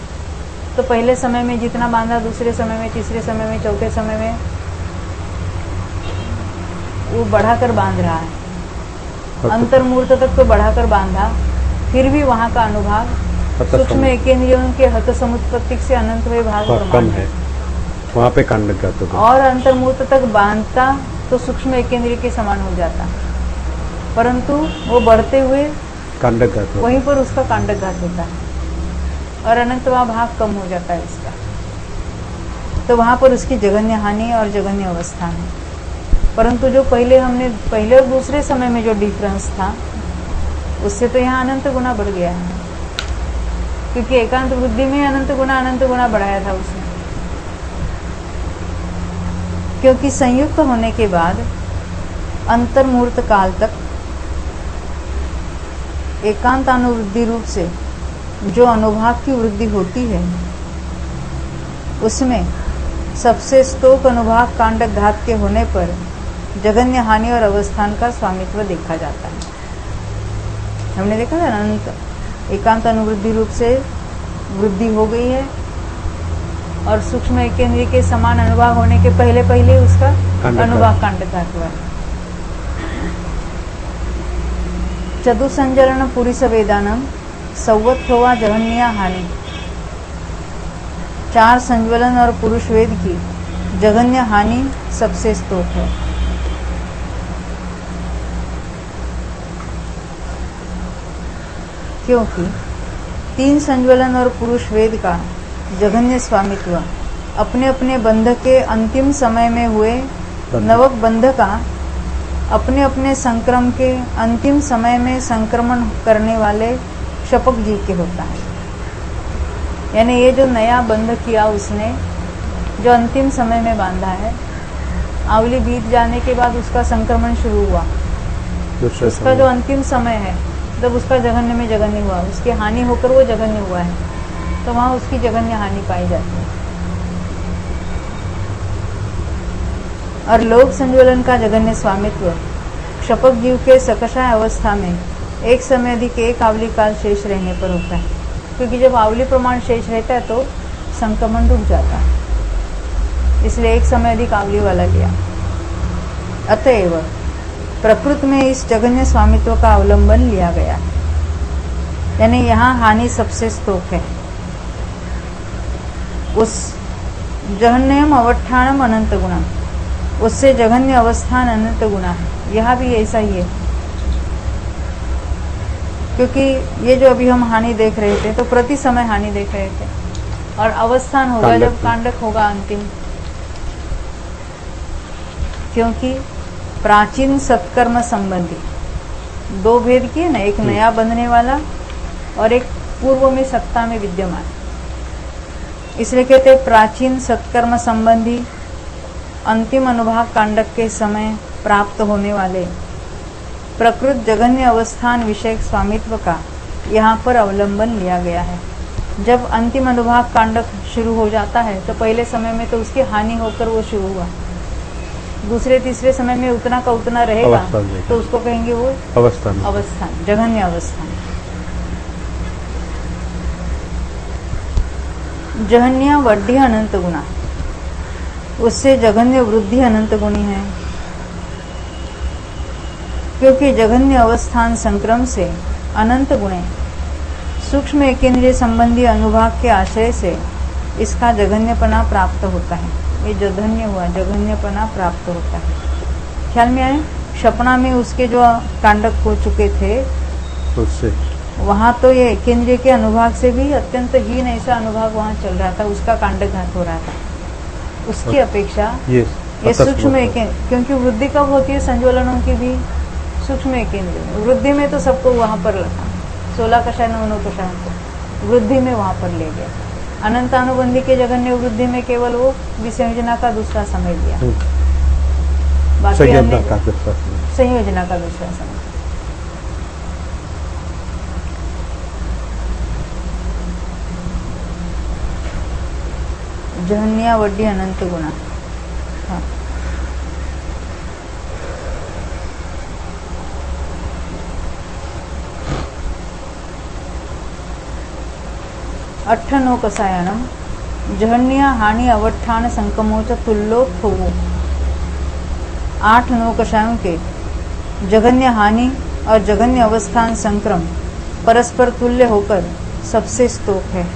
तो पहले समय में जितना बांधा दूसरे समय में, तीसरे समय में, चौथे समय में वो बढ़ाकर बांध रहा है। अंतर्मूर्त तक तो बढ़ाकर बांधा, फिर भी वहां का अनुभाग सूक्ष्म एकेंद्रियों के हत समुत्पत्ति से अनंत विभाग कम है, वहां पे कांडक घात होगा। और अंतर्मूर्त तक बांधता तो सूक्ष्म एकेंद्रिय के समान हो जाता, परंतु वो बढ़ते हुए कांडक घात होगा, वहीं पर उसका कांडक घात होता है और अनंतवा भाग कम हो जाता है इसका। तो वहां पर उसकी जघन्य हानि और जघन्य अवस्थान है। परंतु जो पहले और दूसरे समय में जो डिफरेंस था उससे तो यहाँ अनंत गुना बढ़ गया है, क्योंकि एकांत बुद्धि में अनंत गुना बढ़ाया था उसने। क्योंकि संयुक्त होने के बाद अंतर्मूर्त काल तक एकांतानुवृद्धि रूप से जो अनुभाग की वृद्धि होती है उसमें सबसे स्तोक अनुभाग कांडक घात के होने पर जघन्य हानि और अवस्थान का स्वामित्व देखा जाता है। हमने देखा था अनंत एकांत अनुवृद्धि रूप से वृद्धि हो गई है और सूक्ष्म एकेंद्रीय के समान अनुभाग होने के पहले उसका अनुभाग कांडक घात हुआ है। चतुसंजरण पुरी सवेदानम संवत्थोवा जघन्या हानि। 4 संज्वलन और पुरुष वेद की जघन्य हानि सबसे स्तोक है। क्योंकि 3 संज्वलन और पुरुष वेद का जघन्य स्वामित्व अपने अपने बंध के अंतिम समय में हुए नवक बंध का अपने अपने संक्रम के अंतिम समय में संक्रमण करने वाले क्षपक जीव के होता है। यानी ये जो नया बंध किया उसने, जो अंतिम समय में बांधा है, आवली बीत जाने के बाद उसका संक्रमण शुरू हुआ दूसरा उसका समय। जो अंतिम समय है, जब उसका जघन्य में जघन्य हुआ, उसकी हानि होकर वो जघन्य हुआ है, तो वहां उसकी जघन्य हानि पाई जाती है। और लोक संज्वलन का जघन्य स्वामित्व क्षपक जीव के सकषाय अवस्था में एक समय अधिक एक आवली काल शेष रहने पर होता है, क्योंकि जब आवली प्रमाण शेष रहता है तो संक्रमण रुक जाता है, इसलिए एक समय अधिक आवली वाला लिया। अतएव प्रकृति में इस जघन्य स्वामित्व का अवलंबन लिया गया है, यानी यहाँ हानि सबसे स्तोक है। उस जघन्यम अवठानम अनंत गुणम, उससे जघन्य अवस्थान अनंत गुणा है, यह भी ऐसा ही है। क्योंकि ये जो अभी हम हानि देख रहे थे तो प्रति समय हानि देख रहे थे, और अवस्थान होगा जब कांडक होगा अंतिम, क्योंकि प्राचीन सत्कर्म संबंधी दो भेद किए ना, एक नया बनने वाला और एक पूर्व में सत्ता में विद्यमान, इसलिए कहते हैं प्राचीन सत्कर्म संबंधी अंतिम अनुभाग कांडक के समय प्राप्त होने वाले प्रकृत जघन्य अवस्थान विषयक स्वामित्व का यहाँ पर अवलंबन लिया गया है। जब अंतिम अनुभाग कांडक शुरू हो जाता है तो पहले समय में तो उसकी हानि होकर वो शुरू हुआ, दूसरे तीसरे समय में उतना का उतना रहेगा तो उसको कहेंगे वो अवस्थान, जघन्य अवस्थान। जघन्य वड्ढी अनंत गुणा, उससे जघन्य वृद्धि अनंत गुणी है, क्योंकि जघन्य अवस्थान संक्रम से अनंत गुणे सूक्ष्म एकेंद्रिय संबंधी अनुभाग के आश्रय से इसका जघन्यपना प्राप्त होता है। ये जघन्य हुआ, जघन्यपना प्राप्त होता है। ख्याल में आए, क्षपणा में उसके जो कांडक हो चुके थे उससे वहां तो ये एकेंद्रिय के अनुभाग से भी अत्यंत हीन ऐसा अनुभाग वहां चल रहा था, उसका कांडक घात हो रहा था। उसकी अपेक्षा ये सूक्ष्म एकेंद्र, क्योंकि वृद्धि कब होती है संज्वलनों की भी सूक्ष्म एकेंद्र, वृद्धि में तो सबको वहां पर लगा, 16 कषाय 9 कषाय को वृद्धि में वहां पर ले गया। अनंत अनुबंधी के जघन्य वृद्धि में केवल वो विसंयोजना का दूसरा समय लिया, बाकी संयोजना का दूसरा समय। जहन्या वड्डी अनंत गुणा। हाँ। अट्ठनो कसायनम जहन्य हानि अवठान संकमोच तुल्लो थोवो। 8 9 कषायों के जघन्य हानि और जघन्य अवस्थान संक्रम परस्पर तुल्य होकर सबसे स्तोक है,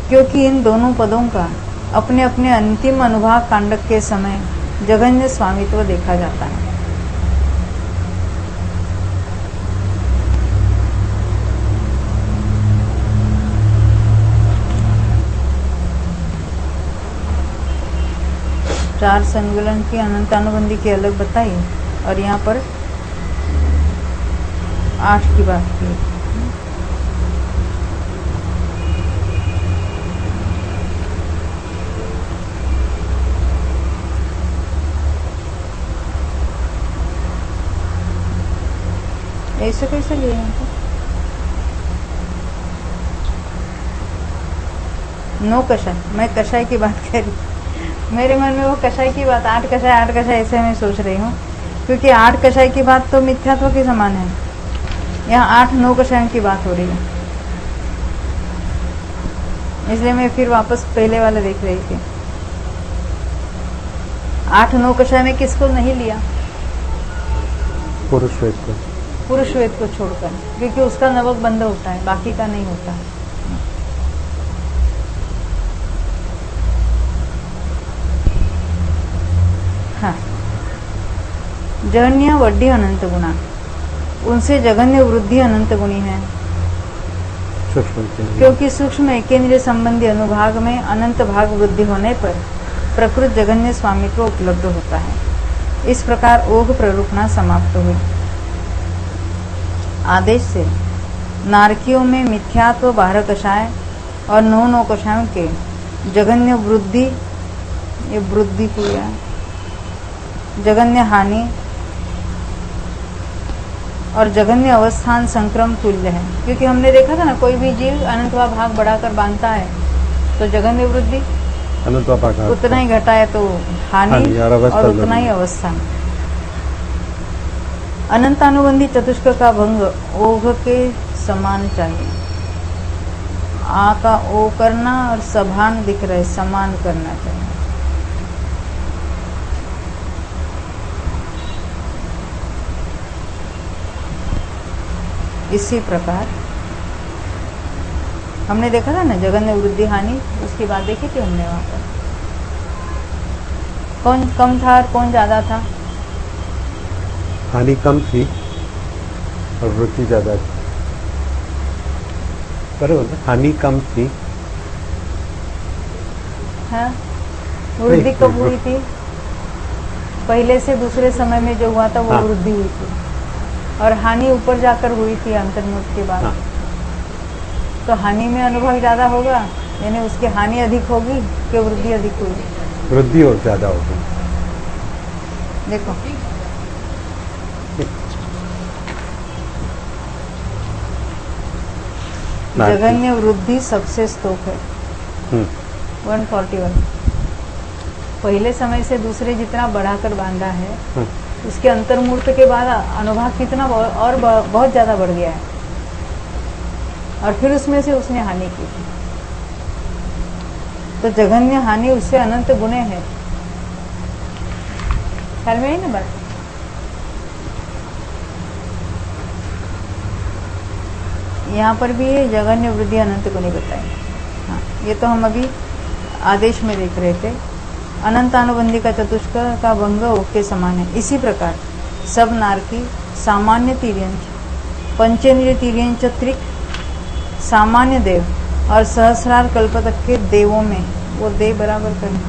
क्योंकि इन दोनों पदों का अपने अपने अंतिम अनुभाग कांडक के समय जघन्य स्वामित्व देखा जाता है। चार संगुलन की अनंतानुबंधी की अलग बताई और यहाँ पर 8 की बात की। ऐसे कैसे लिए यहाँ पर 9 कषाय, मैं कषाय की बात कर रही, मेरे मन में वो कषाय की बात 8 कषाय ऐसे मैं सोच रही हूँ, क्योंकि 8 कषाय की बात तो मिथ्यात्व के समान है, यहाँ 8 9 कषायों की बात हो रही है, इसलिए मैं फिर वापस पहले वाला देख रही थी। 8 9 कषाय में किसको नहीं लिया? पुरुष वेद को छोड़कर, क्योंकि उसका नवक बंद होता है, बाकी का नहीं होता। हाँ। जघन्य वड्डी अनंत गुणा, उनसे जघन्य वृद्धि अनंत गुणी है, क्योंकि सूक्ष्म एकेंद्रिय संबंधी अनुभाग में अनंत भाग वृद्धि होने पर प्रकृत जघन्य स्वामित्व उपलब्ध होता है। इस प्रकार ओघ प्ररूपणा समाप्त हुई। आदेश से नारकियों में मिथ्यात्व 12 कषाय और 9 9 कषायों के जघन्य वृद्धि, ये वृद्धि को जघन्य हानि और जघन्य अवस्थान संक्रम तुल्य है, क्योंकि हमने देखा था ना कोई भी जीव अनंतवा भाग बढ़ाकर बांधता है तो जघन्य वृद्धि, अनंतवा भाग उतना ही घटा है तो हानि और अवस्था और उतना ही अवस्थान। अनंतानुबंधी चतुष्क का भंग ओघ के समान चाहिए। आ का ओ करना और सभान दिख रहे समान करना चाहिए। इसी प्रकार हमने देखा था ना जघन्य वृद्धि हानि, उसकी बात देखी थी हमने वहां पर। कौन कम था और कौन ज्यादा था? हानि कम थी और वृद्धि ज्यादा थी, बराबर ना? हानि कम थी, हाँ। वृद्धि कब हुई थी? पहले से दूसरे समय में जो हुआ था वो हाँ। वृद्धि हुई थी, और हानि ऊपर जाकर हुई थी अंतर्मुख के बाद। हाँ। तो हानि में अनुभव ज्यादा होगा, यानी उसकी हानि अधिक होगी कि वृद्धि अधिक होगी? वृद्धि और ज्यादा होगी। देखो जघन्य वृद्धि सबसे स्तोक है 141। पहले समय से दूसरे जितना बढ़ाकर बांधा है उसके अंतर्मूर्त के बाद अनुभाग कितना और बहुत ज्यादा बढ़ गया है, और फिर उसमें से उसने हानि की थी। तो जघन्य हानि उससे अनंत गुणे है। ख्याल में आई ना बात? यहाँ पर भी ये जघन्य वृद्धि अनंत गुणी बताई। हाँ, ये तो हम अभी आदेश में देख रहे थे। अनंतानुबंधी का चतुष्क का भंग ओके समान है। इसी प्रकार सब नारकी सामान्य तिर्यंच, पंचेंद्रिय तिर्यंच त्रिक, सामान्य देव और सहस्रार कल्प तक के देवों में वो देव बराबर करना।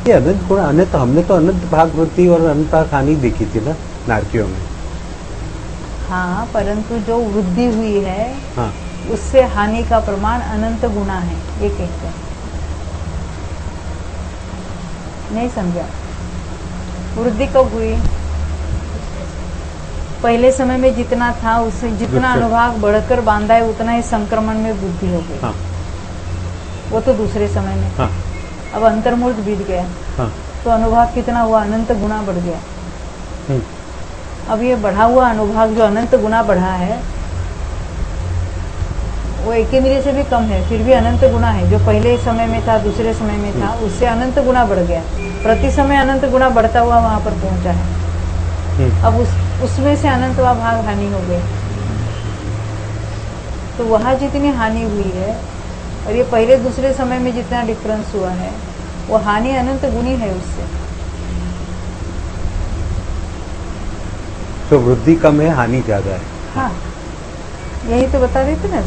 ये अनंत गुण अनंत, हमने तो अनंत भाग वृद्धि और अनंत भाग हानि देखी थी ना नारकियों में। हाँ, परंतु जो वृद्धि हुई है हाँ, उससे हानि का प्रमाण अनंत गुना है, ये कहते हैं। नहीं समझा? वृद्धि कब हुई? पहले समय में जितना था उससे जितना अनुभाग बढ़कर बांधा है उतना ही संक्रमण में वृद्धि हो गई। हाँ, वो तो दूसरे समय में। हाँ, अब अंतर्मूर्त बीत गया, हाँ, तो अनुभाग कितना हुआ? अनंत गुना बढ़ गया। हम्म, अब ये बढ़ा हुआ अनुभाग जो अनंत गुना बढ़ा है वो एक इंद्रिय से भी कम है, फिर भी अनंत गुना है। जो पहले समय में था दूसरे समय में था उससे अनंत गुना बढ़ गया। प्रति समय अनंत गुना बढ़ता हुआ वहां पर पहुंचा है। अब उसमें से अनंतवा भाग हानि हो गई, तो वहां जितनी हानि हुई है और ये पहले दूसरे समय में जितना डिफरेंस हुआ है वो हानि अनंत गुनी है उससे। तो वृद्धि कम है, हानि ज्यादा है। हाँ, यही तो बता देते ना।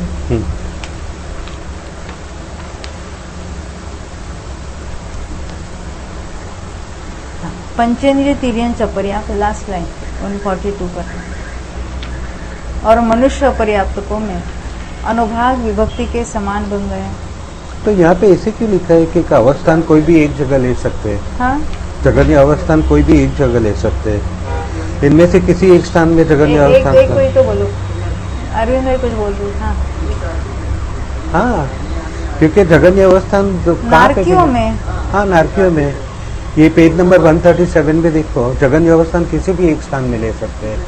पंचेंद्रिय तिर्यंच अपर्याप्त, लास्ट लाइन 142 पर। और मनुष्य अपर्याप्तकों में अनुभाग विभक्ति के समान बन गए। तो यहाँ पे ऐसे क्यों लिखा है कि एक अवस्थान कोई भी एक जगह ले सकते हैं? हाँ, जघन्य अवस्थान कोई भी एक जगह ले सकते हैं। इनमें से किसी एक स्थान में जघन्य अवस्थान एक कोई तो बोलो, अरविंद भाई कुछ बोल रहे। हाँ, हाँ, क्योंकि जघन्य अवस्थान जो कहाँ पे नारकियों में। हाँ, नारकियों में। ये पेज नंबर 137 में देखो, जघन्य अवस्थान किसी भी एक स्थान में ले सकते हैं।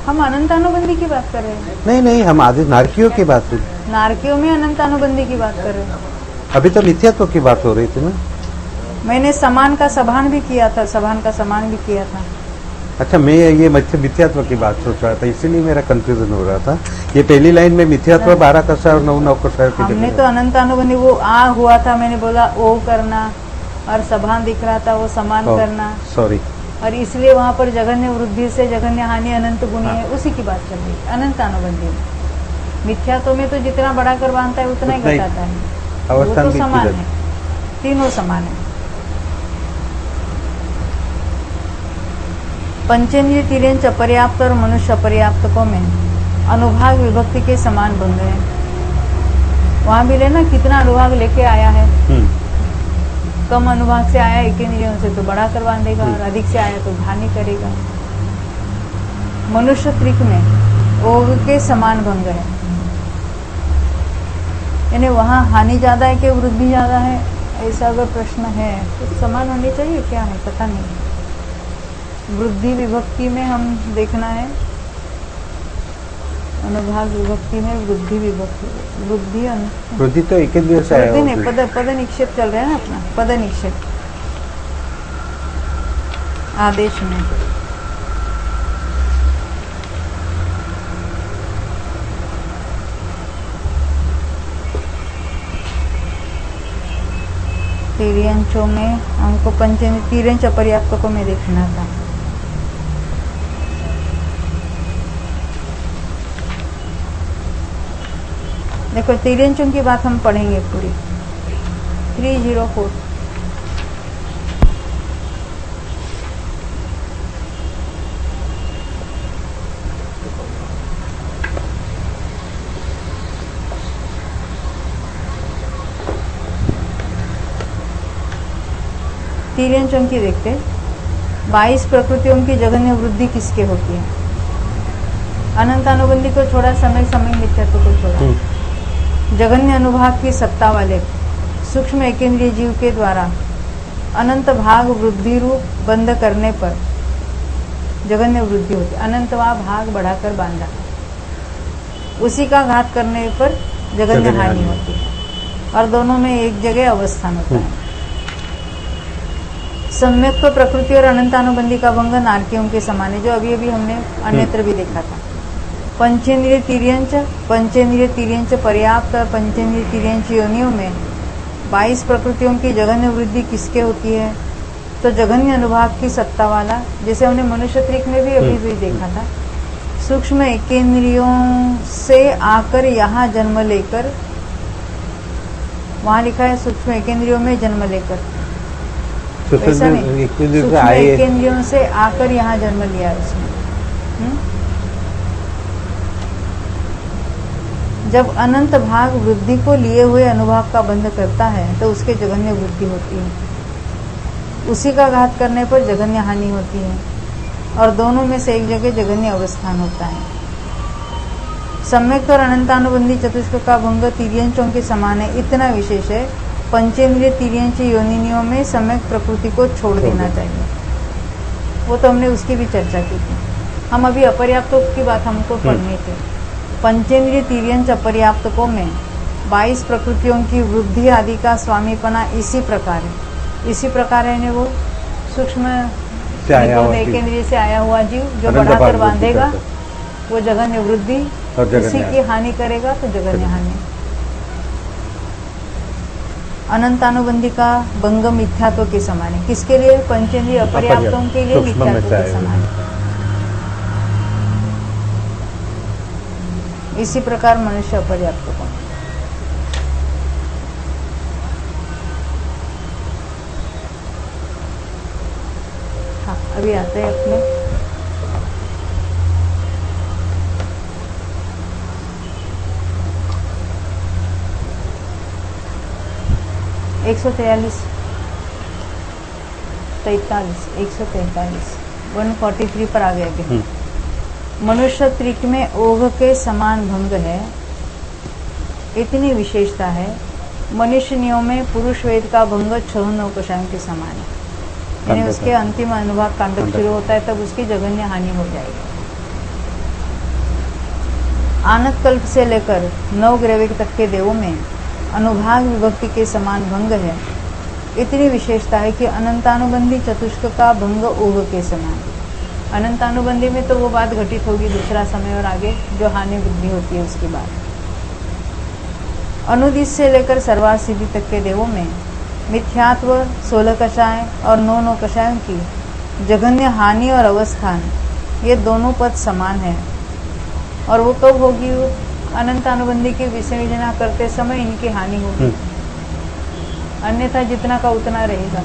हम अनंतानुबंधी की बात कर रहे हैं। नहीं नहीं, हम आदि नारकियों की बात हुई। नारकियों में अनंतानुबंधी की बात कर रहे हैं। अभी तो मिथ्यात्व की बात हो रही थी ना। मैंने समान का सभान भी किया था, सभान का समान भी किया था। अच्छा, मैं ये मिथ्यात्व की बात सोच रहा था, इसीलिए मेरा कंफ्यूजन हो रहा था। ये पहली लाइन में मिथ्यात्व 12 कसा और 9 कसा की हमने जगह तो अनंतानुबंधी वो आ हुआ था, मैंने बोला ओ करना, और सभान दिख रहा था वो समान करना, सॉरी, और इसलिए वहां पर जघन्य वृद्धि से जघन्य हानि अनंत गुणी है, उसी की बात चल रही है। अनंतानुबंधी मिथ्यात्व में तो जितना बढ़ाकर बांधता है उतना ही घटाता है, वो अवस्थान तो भी समान इधर। है, तीनों समान है। पंचेंद्रिय तिर्यंच अपर्याप्त और मनुष्य अपर्याप्तकों में अनुभाग विभक्ति के समान बन गए। वहां भी लेना कितना अनुभाग लेके आया है। कम अनुभाग से आया एक इंद्रियों से तो बड़ा कर बांधेगा, और अधिक से आया तो हानि करेगा। मनुष्य त्रिक में ओघ के समान भंग है, यानी वहाँ हानि ज्यादा है कि वृद्धि ज्यादा है, ऐसा अगर प्रश्न है तो समान होनी चाहिए, क्या है पता नहीं। वृद्धि विभक्ति में हम देखना है, अनुभाग विभक्ति में वृद्धि विभक्ति, वृद्धि तो एक दिवस है, वृद्धि नहीं, पद निक्षेप चल रहा है ना अपना, पद निक्षेप आदेश में। तिर्यंचों में हमको पंचमी तिर्यंच अपर्याप्तकों में देखना था। देखो तिर्यंचों की बात हम पढ़ेंगे पूरी। 304 तिर्यंचों की देखते, 22 प्रकृतियों की जघन्य वृद्धि किसके होती है? अनंतानुबंधी को छोड़ा, समय मिथ्यात्व को छोड़ा, जघन्य अनुभाग की सत्ता वाले सूक्ष्म एकेंद्रीय जीव के द्वारा अनंत भाग वृद्धि रूप बंद करने पर जघन्य वृद्धि होती है। अनंतवा भाग बढ़ाकर बांधा, उसी का घात करने पर जघन्य हानि होती है, और दोनों में एक जगह अवस्थान होता है। सम्यक तो प्रकृति और अनंतानुबंधी का भंग नारकियों के समान है, जो अभी अभी हमने अन्यत्र भी देखा था। पंचेंद्रिय तिर्यंच पर्याप्त और पंचेंद्रिय तिर्यंच योनियों में 22 प्रकृतियों की जघन्य वृद्धि किसके होती है? तो जघन्य अनुभाग की सत्ता वाला, जैसे हमने मनुष्य त्रिक में भी अभी भी देखा था। सूक्ष्म एकेंद्रियों से आकर यहाँ जन्म लेकर, वहां लिखा है सूक्ष्म एकेंद्रियों में जन्म लेकर, ऐसा नहीं, सूक्ष्म एकेंद्रियों से आकर यहाँ जन्म लिया है उसने। जब अनंत भाग वृद्धि को लिए हुए अनुभाग का बंध करता है तो उसके जघन्य वृद्धि होती है, उसी का घात करने पर जघन्य हानि होती है, और दोनों में से एक जगह जघन्य अवस्थान होता है। सम्यक और अनंतानुबंधी चतुष्क का भंग तिर्यंचों के समान है, इतना विशेष है, पंचेंद्रिय तिर्यंच योनिनियों में सम्यक प्रकृति को छोड़ देना चाहिए। वो तो हमने उसकी भी चर्चा की थी। हम अभी अपर्याप्तों की बात हमको पढ़नी थी। पंचेंद्रिय तिर्यंच अपर्याप्तकों में 22 प्रकृतियों की वृद्धि आदि का स्वामीपना इसी प्रकार है। इसी प्रकार है वो सूक्ष्म एकेंद्रिय से आया हुआ जीव जो बढ़ाकर बांधेगा वो जघन्य वृद्धि, उसी की हानि करेगा तो जघन्य हानि। अनंतानुबंधी का भंग मिथ्यात्व के समान है। किसके लिए? पंचेंद्रिय अपर्याप्तों के लिए मिथ्यात्व के समान है। इसी प्रकार मनुष्य अपर्याप्त को हाँ अभी आते हैं अपने एक 143 पर आ गया। मनुष्य त्रिक में ओघ के समान भंग है, इतनी विशेषता है। मनुष्य नियम में पुरुष वेद का भंग 6 नौकशाओं के समान है, यानी उसके अंतिम अनुभाग कांडक शुरू होता है तब उसकी जघन्य हानि हो जाएगी। आनत कल्प से लेकर 9 ग्रैविक तक के देवों में अनुभाग विभक्ति के समान भंग है, इतनी विशेषता है कि अनंतानुबंधी चतुष्क का भंग ओघ के समान। अनंतानुबंधी में तो वो बात घटित होगी दूसरा समय और आगे जो हानि वृद्धि होती है उसके बाद। अनुदिश से लेकर सर्वार्थ सिद्धि तक के देवों में मिथ्यात्व 16 कषाय और 9 कषायों की जघन्य हानि और अवस्थान, ये दोनों पद समान है। और वो कब होगी? अनंतानुबंधी की विसर्जना करते समय इनकी हानि होगी, अन्यथा जितना का उतना रहेगा।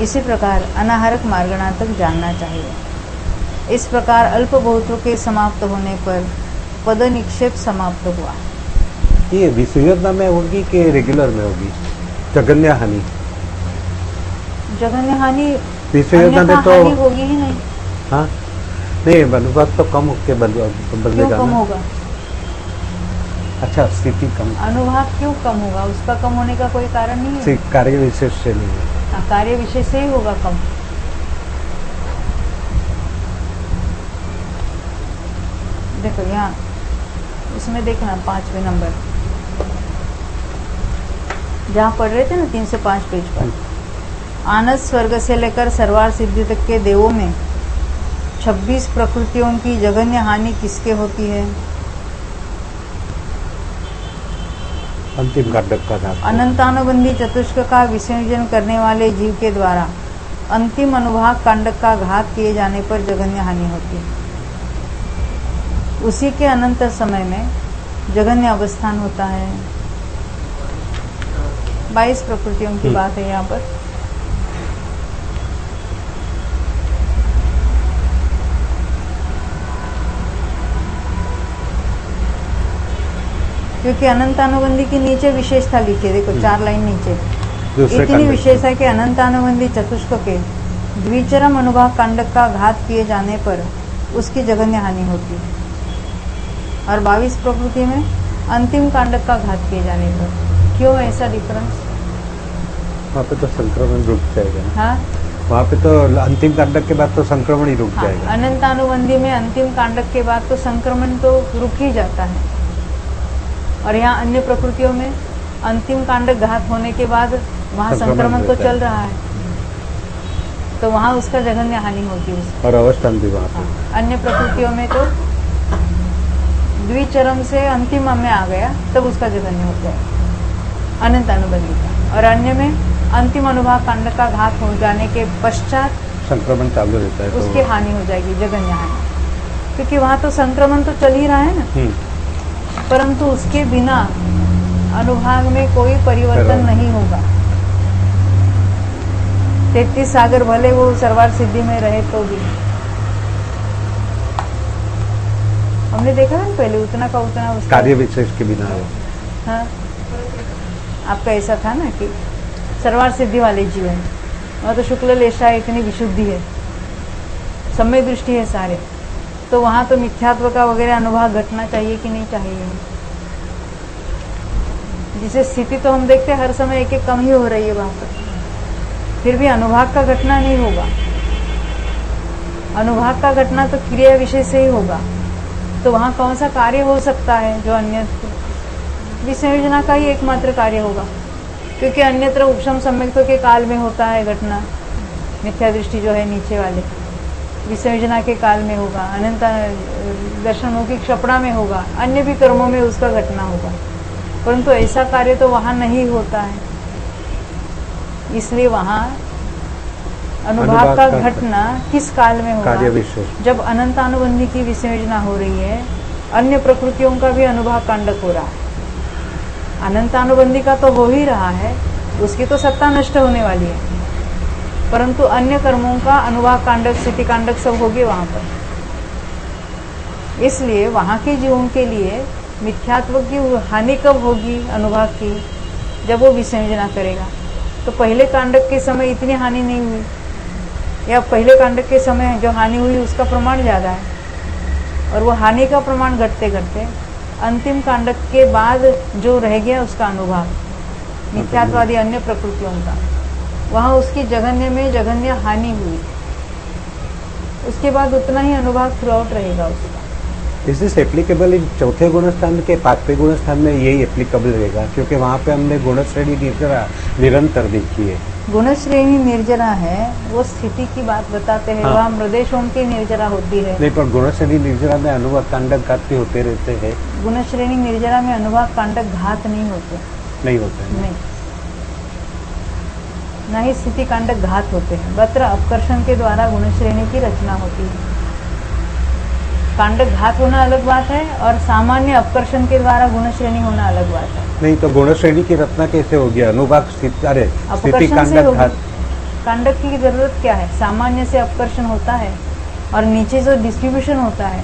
इसी प्रकार अनाहारक मार्गणा तक जानना चाहिए। इस प्रकार अल्प बहुत्व के समाप्त होने पर पद निक्षेप समाप्त हुआ। ये विसर्जना में होगी कि रेगुलर में होगी? जघन्य हानि, जघन्य हानि विसर्जना में तो हानि होगी ही नहीं। हाँ नहीं, अनुभाग तो कम होके क्यों बदलेगा कम ना। होगा? अच्छा, स्थिति कम, अनुभाग क्यों कम होगा? उसका कम होने का कोई कारण नहीं है। कार्य विशेष से नहीं है। कार्य विशेष से ही होगा कम। देखो यहाँ इसमें देखना 5वें नंबर जहाँ पढ़ रहे थे ना 305 पेज पर, आनंद स्वर्ग से लेकर सर्वार सिद्धि तक के देवों में 26 प्रकृतियों की जघन्य हानि किसके होती है? अंतिम कांडक का नाम अनंतानुबंधी चतुष्क का विसर्जन करने वाले जीव के द्वारा अंतिम अनुभाग कांडक का घात किए जाने पर जघन्य हानि होती है। उसी के अनंत समय में जघन्य अवस्थान होता है। 22 प्रकृतियों की बात है यहाँ पर। क्योंकि अनंतानुबंधी के नीचे विशेषता लिखी है, देखो 4 लाइन नीचे दूसरे इतनी कांडक विशेषता है कि अनंतानुबंधी चतुष्क के द्विचरम अनुभाग कांडक का घात किए जाने पर उसकी जघन्य हानि होती है, और 22 प्रकृति में अंतिम कांडक का घात किए जाने पर। क्यों ऐसा डिफरेंस? वहाँ पे तो संक्रमण रुक जाएगा ना। हाँ, वहाँ पे तो अंतिम कांडक के बाद तो संक्रमण ही रुक हाँ, जाएगा। अनंतानुबंधी में अंतिम कांडक के बाद तो संक्रमण तो रुक ही जाता है, और यहाँ अन्य प्रकृतियों में अंतिम कांडक घात होने के बाद वहाँ संक्रमण तो रहता है। चल रहा है, तो वहाँ उसका जघन्य हानि होती है उसकी। और अवस्थान भी वहाँ पे। हाँ, अन्य प्रकृतियों में तो द्विचरम से अंतिम में आ गया तब उसका जघन्य हो जाएगा अनंत अनुबंधी का, और अन्य में अंतिम अनुभाग कांड का घात हो जाने के पश्चात संक्रमण चालू रहता है उसकी हानि हो जाएगी, जघन्य हानि। क्योंकि वहाँ तो संक्रमण तो चल ही रहा है ना, परंतु उसके बिना अनुभाग में कोई परिवर्तन नहीं होगा। 33 सागर भले वो सर्वार सिद्धि में रहे तो भी, हमने देखा ना पहले, उतना का उतना उसका कार्य विशेष के बिना है। हाँ, आपका ऐसा था ना कि सर्वार सिद्धि वाले जीवन, वहाँ तो शुक्ल लेशा इतनी विशुद्धि है, समय दृष्टि है सारे, तो वहाँ तो मिथ्यात्व का वगैरह अनुभव घटना चाहिए कि नहीं चाहिए? जिसे स्थिति तो हम देखते हैं हर समय एक एक कम ही हो रही है वहाँ पर, फिर भी अनुभाग का घटना नहीं होगा। अनुभाग का घटना तो क्रिया विषय से ही होगा, तो वहाँ कौन सा कार्य हो सकता है जो अन्य विसंयोजना का ही एकमात्र कार्य होगा, क्योंकि अन्यत्र उपशम सम्यक्तों के काल में होता है घटना। मिथ्या दृष्टि जो है नीचे वाले विसंयोजना के काल में होगा, अनंत दर्शनमुखी क्षपणा में होगा, अन्य भी कर्मों में उसका घटना होगा, परंतु ऐसा कार्य तो वहाँ नहीं होता है। इसलिए वहाँ अनुभाग का घटना किस काल में होगा? कार्य विशेष। जब अनंतानुबंधी की विसंयोजना हो रही है, अन्य प्रकृतियों का भी अनुभाग कांडक हो रहा है। अनंतानुबंधी का तो हो ही रहा है, उसकी तो सत्ता नष्ट होने वाली है, परंतु अन्य कर्मों का अनुभाग कांडक स्थिति कांडक सब होगी वहां पर। इसलिए वहां के जीवों के लिए मिथ्यात्व की हानि कब होगी अनुभाग की? जब वो विसंयोजना करेगा। तो पहले कांडक के समय इतनी हानि नहीं हुई, या पहले कांडक के समय जो हानि हुई उसका प्रमाण ज़्यादा है, और वो हानि का प्रमाण घटते घटते अंतिम कांडक के बाद जो रह गया उसका अनुभाग मिथ्यात्वादी अन्य प्रकृतियों का, वहाँ उसकी जघन्य में जघन्य हानि हुई, उसके बाद उतना ही अनुभाग थ्रू आउट रहेगा उसका। इज दिस एप्लीकेबल इन चौथे गुणस्थान के 5वें गुणस्थान में? यही एप्लीकेबल रहेगा, क्योंकि वहाँ पे हमने गुणश्रेणी निर्जरा निरंतर देखी है। गुणश्रेणी निर्जरा है, वो स्थिति की बात बताते हैं। हाँ। वहाँ मृदेशों की निर्जरा होती है। नहीं, पर गुणश्रेणी निर्जरा में अनुभाग कांडक घात भी होते रहते हैं। गुणश्रेणी निर्जरा में अनुभाग कांडक घात नहीं होते, नहीं होते हैं। नहीं, न ही स्थिति कांडक घात होते हैं। मात्र अपकर्षण के द्वारा गुणश्रेणी की रचना होती है। कांडक घात होना अलग बात है, और सामान्य अपकर्षण के द्वारा गुणश्रेणी होना अलग बात है। नहीं, तो गुणश्रेणी की रचना कैसे होगी? अनुभाग स्थिति, अरे स्थिति अपकर्षण से कांडक होगी। घात। कांडक की जरूरत क्या है? सामान्य से अपकर्षण होता है, और नीचे जो डिस्ट्रीब्यूशन होता है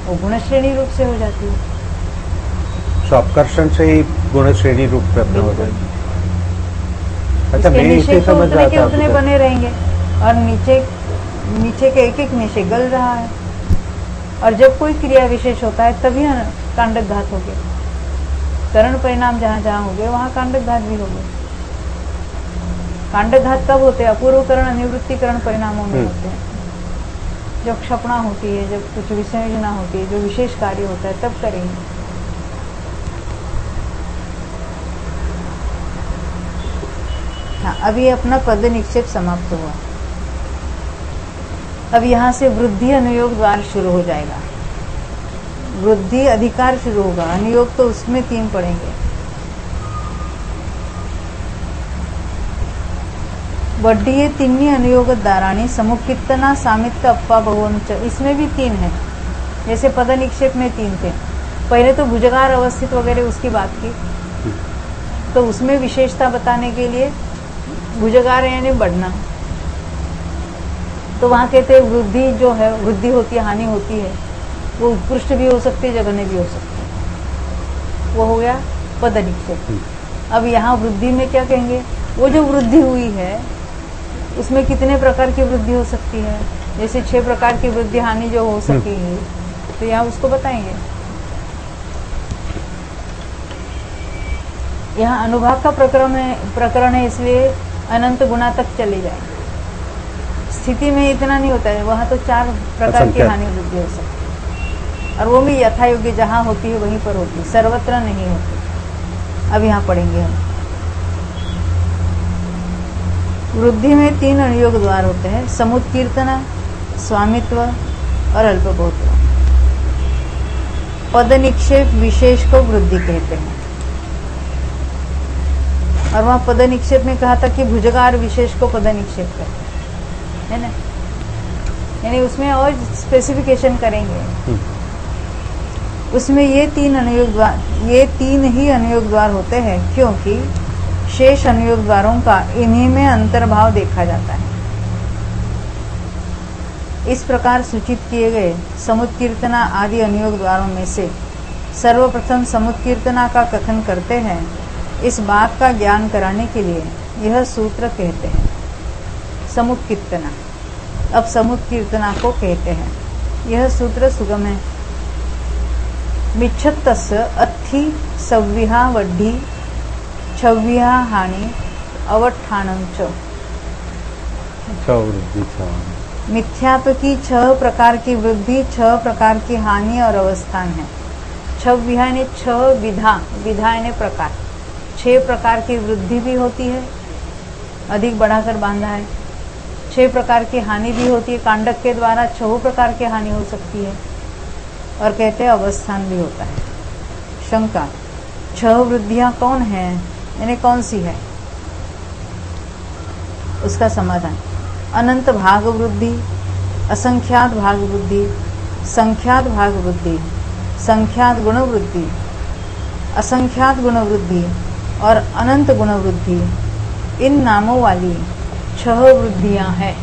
वो गुणश्रेणी रूप से हो जाती है। तो अपकर्षण से ही गुणश्रेणी रूप प्राप्त हो जाएगी। अच्छा, इसके मैं नीचे इसे तो समझ उतने रहा के था उतने आपको। बने रहेंगे, और नीचे नीचे के एक एक निशे गल रहा है। और जब कोई क्रिया विशेष होता है तभी कांडक घात हो गए। करण परिणाम जहाँ जहाँ हो गए वहाँ कांडक घात भी हो गए। कांडक घात कब होते हैं? अपूर्वकरण अनिवृत्तिकरण परिणामों में होते हैं। जब क्षपणा होती है, जब कुछ विसंयोजना होती है, जो विशेष कार्य होता है, तब करेंगे। हाँ, अभी अपना पद निक्षेप समाप्त हुआ। अब यहाँ से वृद्धि अनुयोग द्वार शुरू हो जाएगा। वृद्धि अधिकार शुरू होगा, अनुयोग तो उसमें 3 पढ़ेंगे। वड्डीये तिन्नी अनुयोग दाराणी समुक्कीर्तना सामित्य अप्पा भगवंच, इसमें भी 3 है। जैसे पद निक्षेप में 3 थे। पहले तो भुजगार अवस्थित वगैरह उसकी बात की, तो उसमें विशेषता बताने के लिए भुजगार यानी बढ़ना, तो वहां कहते हैं वृद्धि जो है, वृद्धि होती है, हानि होती है, वो उत्कृष्ट भी हो सकती है, जघन्य भी हो सकती है। वो हो गया पद निक्षेप। अब यहाँ वृद्धि में क्या कहेंगे? वो जो वृद्धि हुई है उसमें कितने प्रकार की वृद्धि हो सकती है? जैसे 6 प्रकार की वृद्धि हानि जो हो सकेगी, तो यहाँ उसको बताएंगे। यहाँ अनुभाग का प्रकरण है, इसलिए अनंत गुना तक चले जाएंगे। स्थिति में इतना नहीं होता है, वहां तो 4 प्रकार की हानि वृद्धि हो सकती है, और वो भी यथा योग्य जहां होती है वहीं पर होती है, सर्वत्र नहीं होती। अब यहाँ पढ़ेंगे हम। वृद्धि में 3 अनुयोग द्वार होते हैं, समुत्कीर्तना, स्वामित्व और अल्पभोत्व। पद निक्षेप विशेष को वृद्धि कहते हैं। और वहां पद निक्षेप में कहा था कि भुजगार विशेष को पद निक्षेप कहते हैं, है ना? यानी उसमें और स्पेसिफिकेशन करेंगे। उसमें ये 3 ही अनुयोग द्वार होते हैं, क्योंकि शेष अनुयोग द्वारों का इन्हीं में अंतर्भाव देखा जाता है। इस प्रकार सूचित किए गए समुत्कीर्तना आदि अनुयोग द्वारों में से सर्वप्रथम समुत्कीर्तना का कथन करते हैं। इस बात का ज्ञान कराने के लिए यह सूत्र कहते हैं समुत्कीर्तना। अब समुत्कीर्तना को कहते हैं। यह सूत्र सुगम है। मिच्छत्तस्य अत्थि सव्विहा वड्ढी छव्विहा हानि अवठाणं च। मिथ्यात्व की 6 प्रकार की वृद्धि, 6 प्रकार की हानि और अवस्थान है। छव्विहा यानी 6 विधा, विधा यानी प्रकार। 6 प्रकार की वृद्धि भी होती है, अधिक बढ़ाकर बांधा है। 6 प्रकार की हानि भी होती है, कांडक के द्वारा 6 प्रकार की हानि हो सकती है। और कहते हैं अवस्थान भी होता है। शंका, 6 वृद्धियां कौन है, यानी कौन सी है? उसका समाधान, अनंत भाग वृद्धि, असंख्यात भाग वृद्धि, संख्यात भाग वृद्धि, संख्यात गुण वृद्धि, असंख्यात गुण वृद्धि और अनंत गुण वृद्धि, इन नामों वाली 6 वृद्धियां हैं।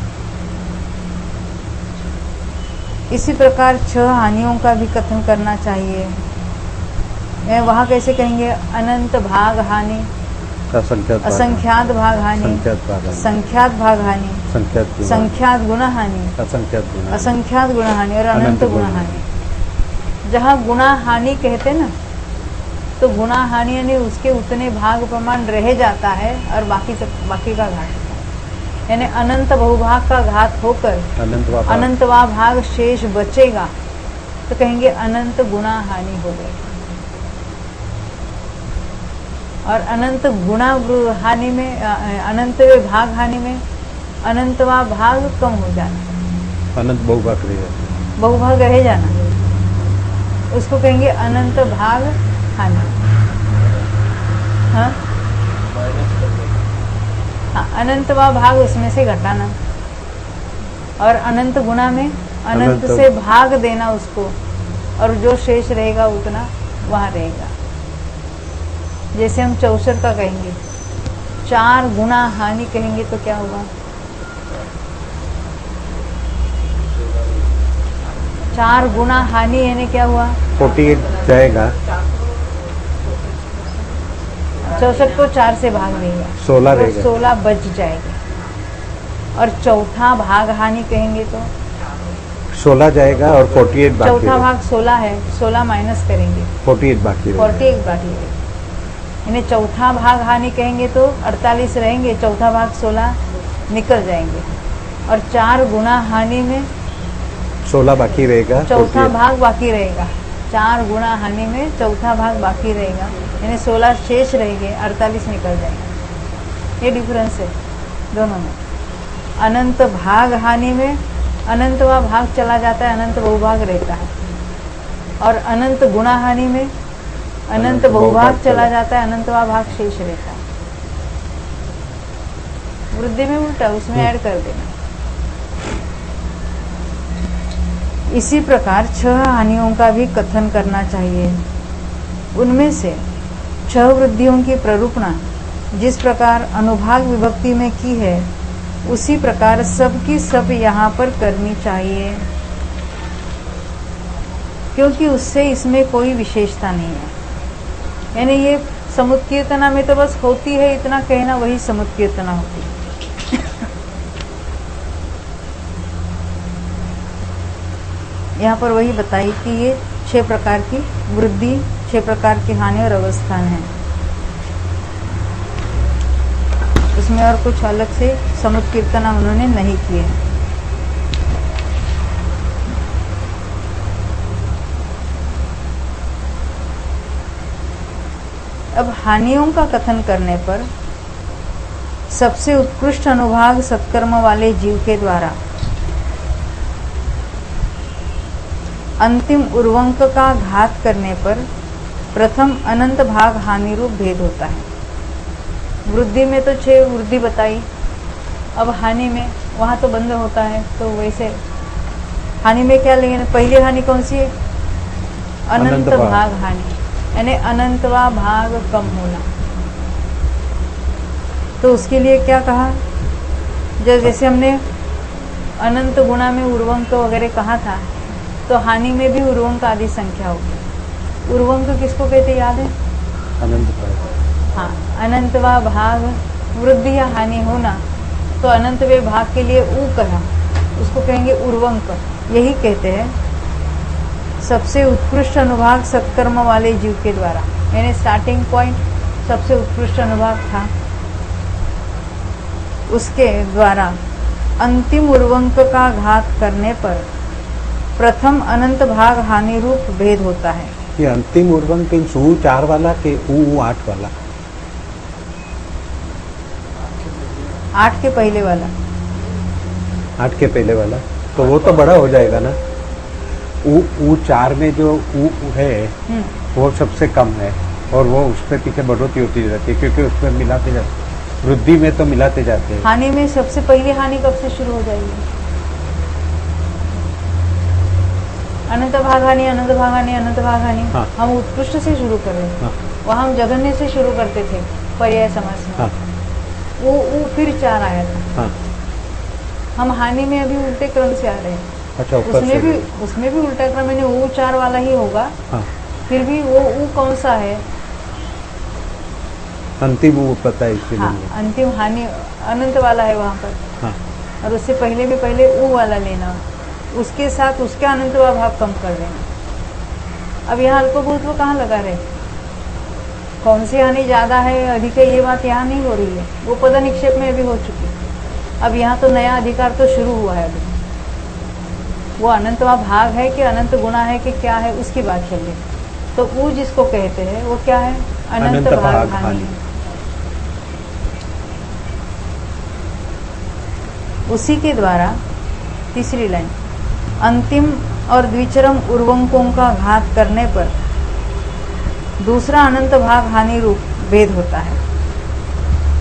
इसी प्रकार 6 हानियों का भी कथन करना चाहिए। वहां कैसे कहेंगे? अनंत भाग हानि, असंख्यात भाग हानि, संख्यात भाग हानि, संख्यात गुण हानि, असंख्यात गुण हानि और अनंत गुण हानि। जहाँ गुणा हानि कहते ना, तो गुणा हानि यानी उसके उतने भाग प्रमाण रह जाता है और बाकी का घात होता है। यानी अनंत बहुभाग का घात होकर अनंतवा भाग शेष बचेगा, तो कहेंगे अनंत गुणा हानि हो गई। और अनंत गुणा हानि में, अनंत भाग हानि में अनंतवा भाग कम हो जाना, अनंत बहुभाग रह जाना, बहुभाग रह जाना, उसको कहेंगे अनंत भाग हानि। हाँ, अनंतवा भाग उसमें से घटाना। और अनंत गुणा में अनंत से भाग देना उसको, और जो शेष रहेगा उतना वहां रहेगा। जैसे हम 64 का कहेंगे, 4 गुणा हानि कहेंगे तो क्या होगा? 4 गुणा हानि यानी क्या हुआ? 48 जाएगा। 64 को 4 से भाग देगा, 16 रहेगा, 16 बच जाएगा। और चौथा भाग हानि कहेंगे तो 16 जाएगा और 48 बाकी चौथा भाग 16 है, 16 माइनस करेंगे 48 बाकी रहेगा। 48 बाकी है। यानी चौथा भाग हानि कहेंगे तो 48 रहेंगे, चौथा भाग 16 निकल जाएंगे। और 4 गुना हानि में 16 बाकी रहेगा, चौथा 48 भाग बाकी रहेगा। 4 गुना हानि में चौथा भाग बाकी रहेगा, यानी 16 शेष रहेंगे, 48 निकल जाएंगे। ये डिफरेंस है दोनों में। अनंत भाग हानि में अनंतवा भाग चला जाता है, अनंत बहुभाग रहता है। और अनंत गुणा हानि में अनंत बहुभाग चला जाता है, अनंतवा भाग शेष रहता है। वृद्धि में उल्टा, उसमें ऐड कर देना। इसी प्रकार 6 हानियों का भी कथन करना चाहिए। उनमें से 6 वृद्धियों की प्ररूपणा जिस प्रकार अनुभाग विभक्ति में की है, उसी प्रकार सबकी सब यहाँ पर करनी चाहिए, क्योंकि उससे इसमें कोई विशेषता नहीं है। यानी ये समुत्कीर्तना में तो बस होती है, इतना कहना वही समुत्कीर्तना होती है। यहाँ पर वही बताई कि ये 6 प्रकार की वृद्धि, 6 प्रकार की हानि और अवस्थान है। उसमें और कुछ अलग से समुत्कीर्तना उन्होंने नहीं किए। अब हानियों का कथन करने पर सबसे उत्कृष्ट अनुभाग सत्कर्म वाले जीव के द्वारा अंतिम उर्वंक का घात करने पर प्रथम अनंत भाग हानि रूप भेद होता है। वृद्धि में तो 6 वृद्धि बताई, अब हानि में वहाँ तो बंद होता है, तो वैसे हानि में क्या लेंगे? पहली हानि कौन सी है? अनंत भाग हानि, यानी अनंतवा भाग कम होना। तो उसके लिए क्या कहा? जैसे हमने अनंत गुणा में उर्वंक वगैरह कहा था, तो हानि में भी उर्वंक आदि संख्या होगी। उर्वंक किसको कहते याद है? अनंत भाग। हाँ, अनंतवा भाग वृद्धि या हानि होना, तो अनंतवे भाग के लिए ऊ कहा, उसको कहेंगे उर्वंक। यही कहते हैं सबसे उत्कृष्ट अनुभाग सत्कर्म वाले जीव के द्वारा, यानी स्टार्टिंग पॉइंट सबसे उत्कृष्ट अनुभाग था, उसके द्वारा अंतिम उर्वंक का घात करने पर प्रथम अनंत भाग हानि रूप भेद होता है। ये अंतिम उर्वंक इन ऊ 4 वाला के ऊ 8 वाला? 8 के पहले वाला। 8 के पहले वाला, तो वो तो बड़ा हो जाएगा ना। ऊ 4 में जो ऊ है वो सबसे कम है, और वो उस पे पीछे बढ़ोतरी होती रहती है, क्योंकि उसमें मिलाते जाते, वृद्धि में तो मिलाते जाते हैं। हानि में सबसे पहले हानि कब से शुरू हो जाएगी? अनंत भाग हानि, अनंत भाग हानि, अनंत भाग हानि। हाँ। हम उत्कृष्ट से शुरू कर रहे हैं। हाँ। वहाँ हम जघन्य से शुरू करते थे पर्याय समास में। हाँ। वो फिर 4 आया था। हाँ। हम हानि में अभी उल्टे क्रम से आ रहे हैं। अच्छा, ऊपर से उसमें भी उल्टा क्रम, यानी वो 4 वाला ही होगा। हाँ। फिर भी वो कौन सा है? अंतिम वो पता है इसलिए। हाँ, अंतिम हानि अनंत वाला है वहाँ पर। हाँ। और उससे पहले भी पहले ऊ वाला लेना, उसके साथ उसका अनंतवा भाग कम कर देना। अब यहाँ अल्पभूतत्व कहाँ लगा रहे? कौन सी हानि ज्यादा है अधिक है, ये बात यहाँ नहीं हो रही है, वो पद निक्षेप में अभी हो चुकी। अब यहाँ तो नया अधिकार तो शुरू हुआ है। अभी वो अनंतवा भाग है कि अनंत गुणा है कि क्या है, उसकी बात चल रही। तो वो जिसको कहते हैं वो क्या है? अनंत भाग हानि। उसी के द्वारा तीसरी लाइन, अंतिम और द्विचरम उर्वंकों का घात करने पर दूसरा अनंत भाग हानि रूप भेद होता है।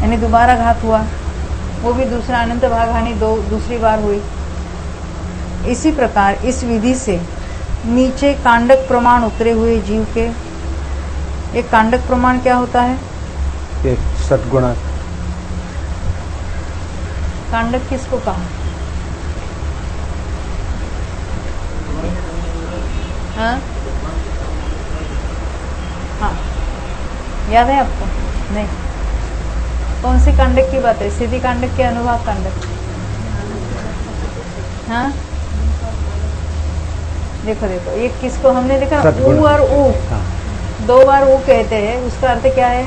यानी दोबारा घात हुआ, वो भी दूसरा अनंत भाग हानि दूसरी बार हुई। इसी प्रकार इस विधि से नीचे कांडक प्रमाण उतरे हुए जीव के, एक कांडक प्रमाण क्या होता है? ये सद्गुणा। कांडक किसको कहा? हाँ, हाँ, याद है आपको? नहीं, कौन सी कांडक की बात है? सिद्धि कांडक के अनुभाग कांडक? हाँ देखो देखो, एक किसको हमने देखा सद्गुण। ऊ और ऊ, हाँ, 2 बार ऊ कहते हैं, उसका अर्थ क्या है?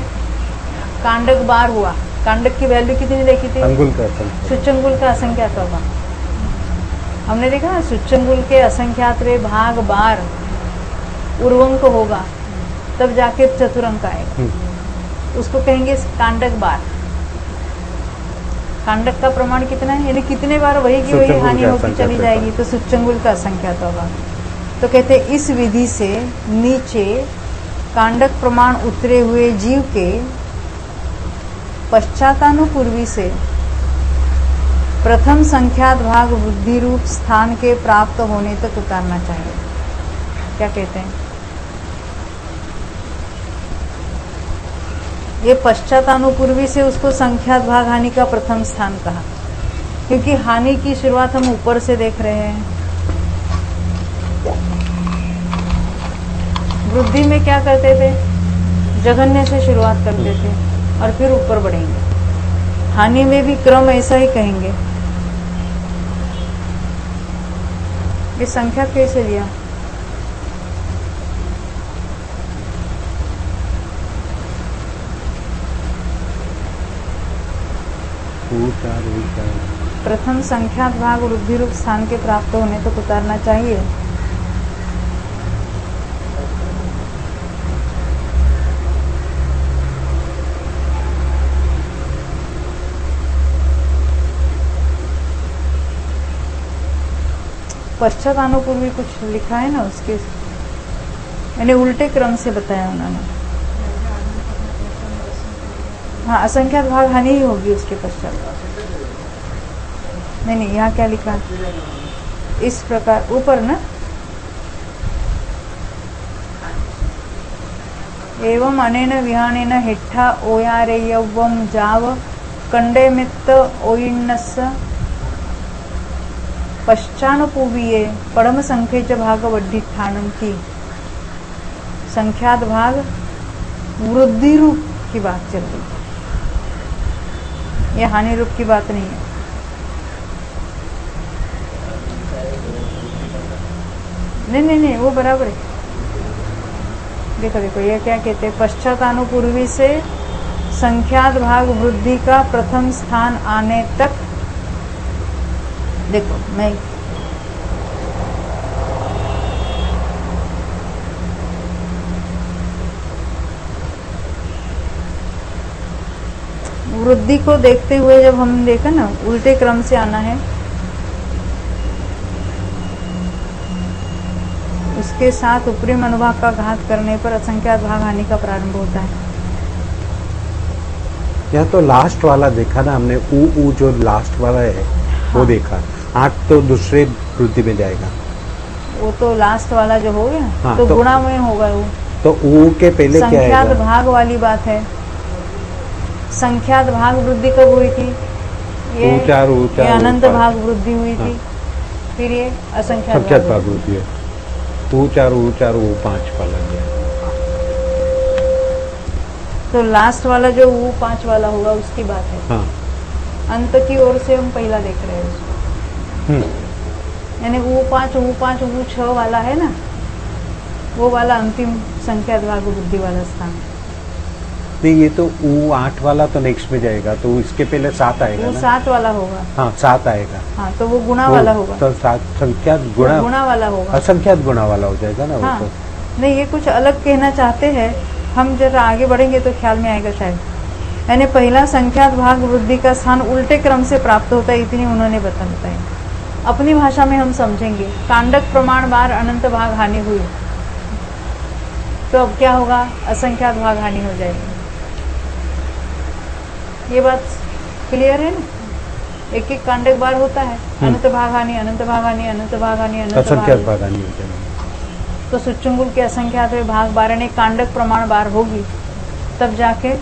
कांडक बार हुआ। कांडक की वैल्यू कितनी देखी थी? अंगुल का संख्या। सुच्चंगुल का असंख्यात होगा। हमने देखा ना, सुच्चंगुल के असंख्यात वे भाग बार उर्वंक होगा, तब जाके चतुरंक आएगा। उसको कहेंगे कांडक बार। कांडक का प्रमाण कितना है, यानी कितने बार वही की वही सुच्चंगुल हानि का होती असंख्यात चली है। जाएगी, तो सुच्चंगुल का असंख्यात होगा। तो कहते हैं इस विधि से नीचे कांडक प्रमाण उतरे हुए जीव के पश्चातानुपूर्वी से प्रथम संख्यात भाग वृद्धि रूप स्थान के प्राप्त होने तक उतारना चाहिए। क्या कहते हैं? ये पश्चातानुपूर्वी से उसको संख्यात भाग हानि का प्रथम स्थान कहा, क्योंकि हानि की शुरुआत हम ऊपर से देख रहे हैं। वृद्धि में क्या करते थे? जघन्य से शुरुआत करते थे और फिर ऊपर बढ़ेंगे। हानि में भी क्रम ऐसा ही कहेंगे। ये संख्या कैसे लिया? प्रथम संख्यात भाग वृद्धि रूप स्थान के प्राप्त होने तक उतारना चाहिए। पश्चातानुपूर्वी कुछ लिखा है ना उसके, यानी उल्टे क्रम से बताया उन्होंने। हाँ, असंख्यात भाग हानि ही होगी उसके पश्चात। नहीं, यहाँ क्या लिखा? इस प्रकार ऊपर ना, एवं अनेन विहानेन हिट्ठा ओयारेयवं जाव कंडे मित्त ओयिन्नस्य पश्चानुपूर्वीये परम संख्येच भाग वड्ढिठानम की संख्यात भाग वृद्धि रूप की बात चल रही है, यह हानि रूप की बात नहीं है। नहीं, वो बराबर है। देखो देखो, ये क्या कहते हैं? पश्चातानुपूर्वी से संख्यात भाग वृद्धि का प्रथम स्थान आने तक। देखो मैं वृद्धि को देखते हुए जब हम देखा ना, उल्टे क्रम से आना है। उसके साथ ऊपरी अनुभाग का घात करने पर असंख्यात भाग हानि का प्रारंभ होता है। यहाँ तो लास्ट वाला देखा ना हमने, ऊ जो लास्ट वाला है वो हाँ। देखा। 8 तो दूसरे वृद्धि में जाएगा। वो तो लास्ट वाला जो हो गया, हाँ, तो तो गुणामय होगा वो। तो ऊ के पहले क्या संख्यात आएगा? भाग वाली बात है। संख्यात भाग वृद्धि कब हुई थी? ये ऊंचार ये अनंत ऊपर। भाग वृद्धि हुई थी। हाँ। फिर ये असंख्यात संख्यात भाग भाग वृद्धि है। ऊंचार ऊ 5 वाला गया। तो लास्ट वाला जो वो 5 वाला होगा उसकी बात है। हाँ। अंत की ओर से हम पहला देख रहे हैं उसको, यानी वो 5 वो 6 वाला है ना, वो वाला अंतिम संख्यात भाग वृद्धि वाला स्थान। नहीं, ये तो ऊ 8 वाला तो नेक्स्ट में जाएगा, तो इसके पहले 7 आएगा वो ना। 7 वाला होगा। हाँ, 7 आएगा। हाँ, तो वो गुणा वाला होगा। तो 7 संख्यात वो गुणा गुणा वाला होगा। असंख्यात गुणा वाला हो जाएगा ना। हाँ, वो तो नहीं, ये कुछ अलग कहना चाहते हैं। हम जरा आगे बढ़ेंगे तो ख्याल में आएगा शायद। यानी पहला संख्यात भाग वृद्धि का स्थान उल्टे क्रम से प्राप्त होता है, इतनी उन्होंने बताया। अपनी भाषा में हम समझेंगे। कांडक प्रमाण बार अनंत भाग हानि हुई, तो अब क्या होगा? असंख्यात भाग हानि हो जाएगी। ये बात क्लियर है ना? एक एक कांडक बार होता है, अनंत भाग हानि, अनंत भाग हानि, अनंत भाग हानि, अनंत असंख्यात भाग। भाग हानि हो जाएगा। तो सुच्चंगुल के असंख्यात भाग बार ने कांडक प्रमाण बार होगी, तब जाके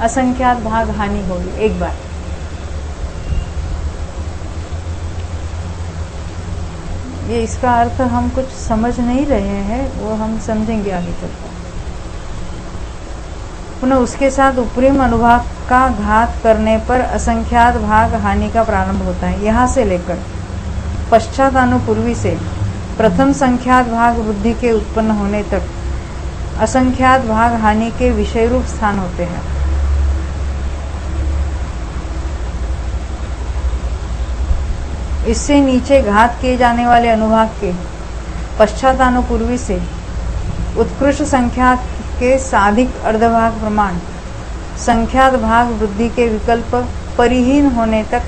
असंख्यात भाग हानि होगी एक बार। ये इसका अर्थ हम कुछ समझ नहीं रहे हैं, वो हम समझेंगे आगे चलकर। पुनः उसके साथ ऊपरी अनुभाग का घात करने पर असंख्यात भाग हानि का प्रारंभ होता है। यहाँ से लेकर पश्चातानुपूर्वी से प्रथम संख्यात भाग वृद्धि के उत्पन्न होने तक असंख्यात भाग हानि के विषय रूप स्थान होते हैं। इससे नीचे घात किए जाने वाले अनुभाग के पश्चातानुपूर्वी से उत्कृष्ट संख्यात के साधिक अर्धभाग प्रमाण संख्यात भाग वृद्धि के विकल्प परिहीन होने तक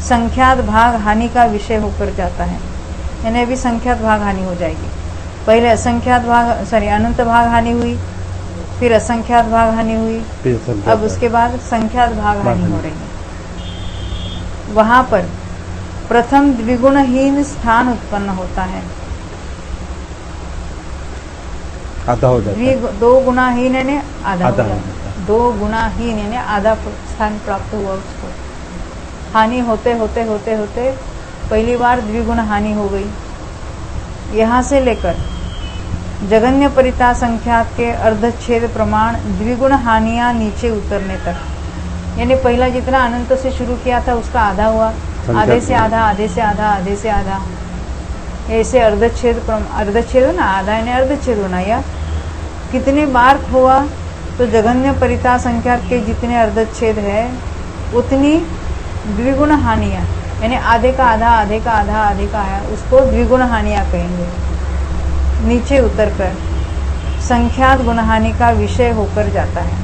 संख्यात भाग हानि का विषय होकर जाता है। यानी अभी संख्यात भाग हानि हो जाएगी। पहले असंख्यात भाग अनंत भाग हानि हुई, फिर असंख्यात भाग हानि हुई, अब उसके बाद संख्यात भाग हानि हो रही है। वहां पर प्रथम द्विगुणहीन स्थान उत्पन्न होता है। आधा हो जाता है। दो गुणाहीन यानी आधा हो जाता है। दो गुणाहीन यानी आधा स्थान प्राप्त हुआ उसको। हानि होते होते होते होते पहली बार द्विगुण हानि हो गई। यहाँ से लेकर जगन्य परिता संख्यात के अर्धच्छेद प्रमाण द्विगुण हानियां नीचे उतरने तक, यानी पहला जितना अनंत से शुरू किया था उसका आधा हुआ, आधे से आधा, आधे से आधा, आधे से आधा, ऐसे अर्धच्छेद हो ना, आधा यानी अर्धच्छेद होना। या कितने बार हुआ तो जगन्य परिता संख्या के जितने अर्धच्छेद है उतनी द्विगुण हानियां, यानी आधे का आधा, आधे का आधा, आधे का आया, उसको द्विगुण हानियां कहेंगे। नीचे उतरकर संख्यात गुणहानि का विषय होकर जाता है।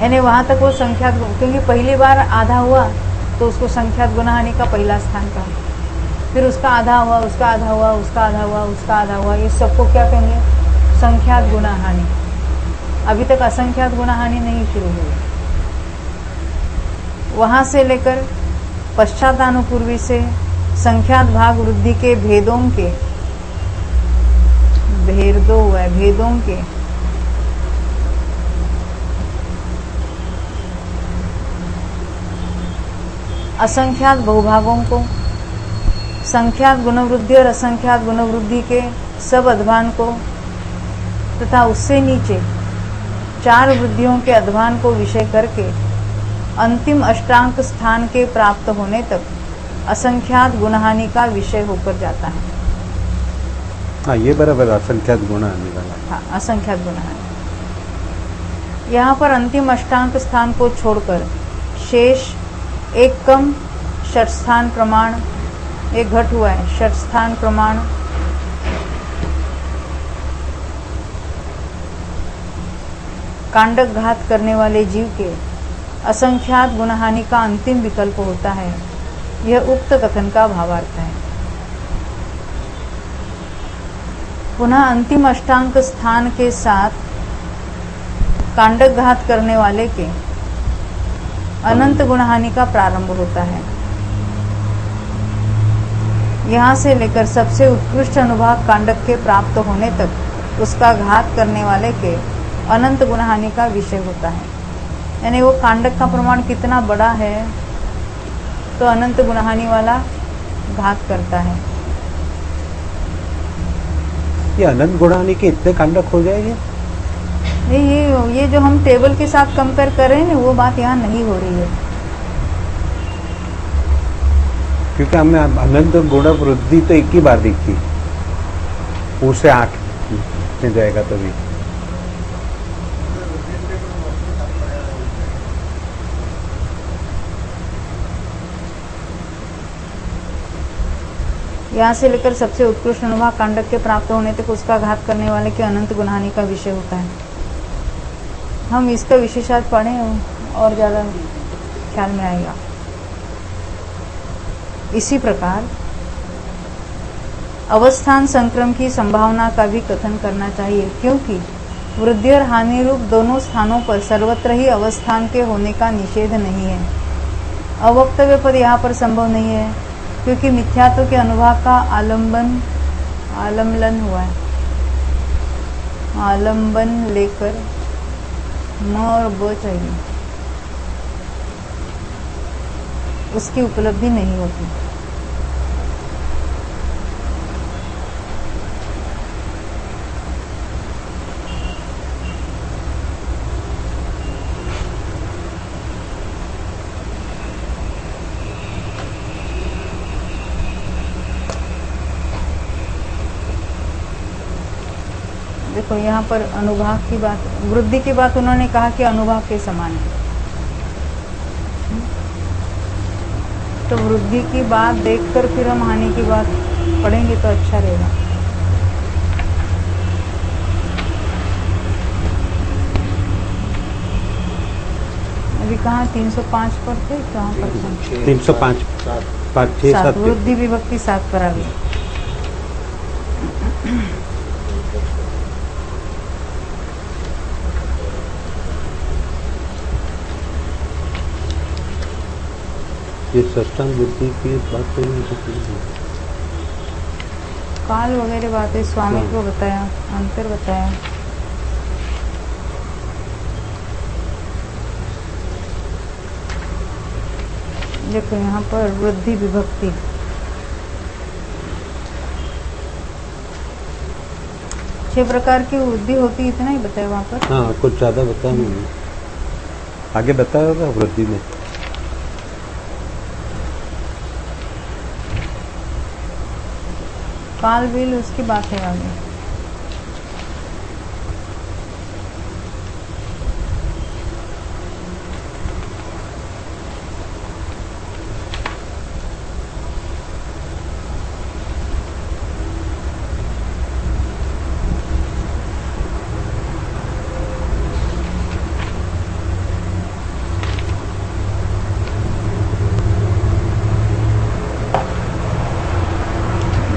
यानी वहां तक वो संख्यात, क्योंकि पहली बार आधा हुआ तो उसको संख्यात गुणहानि का पहला स्थान कहा, फिर उसका आधा हुआ, उसका आधा हुआ, उसका आधा हुआ, उसका आधा हुआ, ये सबको क्या कहेंगे? संख्यात गुणहानि। अभी तक असंख्यात गुणहानि नहीं शुरू हुई। वहां से लेकर पश्चातानुपूर्वी से संख्यात भाग वृद्धि के भेदों के असंख्यात बहुभागों को, संख्यात गुणवृद्धि और असंख्यात गुणवृद्धि के सब अध्वान को तथा उससे नीचे चार वृद्धियों के अध्वान को विषय करके अंतिम अष्टांक स्थान के प्राप्त होने तक असंख्यात गुणहानि का विषय होकर जाता है। हाँ, ये बराबर असंख्यात गुणहानि वाला। हाँ, असंख्यात गुणहानि। यहाँ पर अंतिम अष्टांक स्थान को छोड़कर शेष एक कम षटस्थान प्रमाण, एक घट हुआ है षटस्थान प्रमाण, कांडक घात करने वाले जीव के असंख्यात गुणहानि का अंतिम विकल्प होता है। यह उक्त कथन का भावार्थ है। पुनः अंतिम अष्टांक स्थान के साथ कांडक घात करने वाले के अनंत गुणहानि का प्रारंभ होता है। यहाँ से लेकर सबसे उत्कृष्ट अनुभाग कांडक के प्राप्त होने तक उसका घात करने वाले के अनंत गुणहानि का विषय होता है। यानी वो कांडक का प्रमाण कितना बड़ा है तो अनंत गुणहानि वाला घात करता है। ये अनंत गुणहानि के इतने कांडक हो जाएंगे? नहीं, ये जो हम टेबल के साथ कंपेयर कर रहे हैं ना, वो बात यहाँ नहीं हो रही है। क्योंकि हमें अनंत गुण वृद्धि तो एक ही बार दिखी, उसे 8 में जाएगा तभी। यहाँ से लेकर सबसे उत्कृष्ट अनुभाग कांडक के प्राप्त होने तक उसका घात करने वाले के अनंत गुणहानि का विषय होता है। हम इसका विशेषार्थ पढ़ें और ज़्यादा ख्याल में आएगा। इसी प्रकार अवस्थान संक्रम की संभावना का भी कथन करना चाहिए, क्योंकि वृद्धि और हानि रूप दोनों स्थानों पर सर्वत्र ही अवस्थान के होने का निषेध नहीं है। अवक्तव्य पद यहाँ पर संभव नहीं है, क्योंकि मिथ्यात्व के अनुभाग का आलम्बन हुआ है। आलम्बन लेकर न और ब चाहिए, उसकी उपलब्धि नहीं होती। देखो यहाँ पर अनुभाग की बात, वृद्धि की बात उन्होंने कहा कि अनुभाग के समान है। तो वृद्धि की बात देखकर फिर हम हानि की बात पढ़ेंगे तो अच्छा रहेगा। अभी कहाँ 305 पर थे, कहाँ पर थे? 305 5 6 7 वृद्धि विभक्ति 7 पर आ गई। ये षष्ठांग वृद्धि की बात तो नहीं होती है। काल वगैरह बातें, स्वामित्व बताया, अंतर बताया। देखो यहाँ पर वृद्धि विभक्ति, छह प्रकार की वृद्धि होती, इतना ही बताया वहाँ पर। हाँ, कुछ ज्यादा बताया नहीं, आगे बताया होगा वृद्धि में। काल बिल उसकी बात है आगे।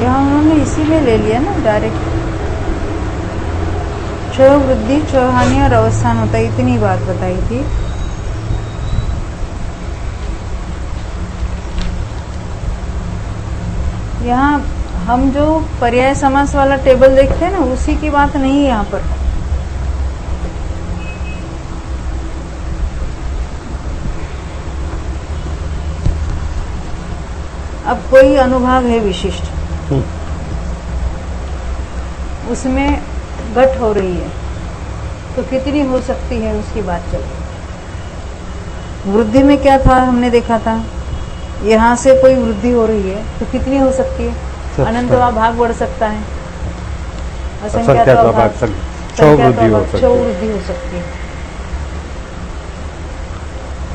यहाँ उन्होंने इसी में ले लिया ना डायरेक्ट, छ वृद्धि, छ हानि और अवस्थान होता है, इतनी बात बताई थी। यहाँ हम जो पर्याय समास वाला टेबल देखते हैं ना, उसी की बात नहीं है यहाँ पर। अब कोई अनुभाग है विशिष्ट, उसमें घट हो रही है, तो कितनी हो सकती है उसकी बात चल रही। वृद्धि में क्या था, हमने देखा था, यहाँ से कोई वृद्धि हो रही है तो कितनी हो सकती है? अनंतवा भाग बढ़ सकता है, असंख्यातवा भाग, छह वृद्धि हो सकती है।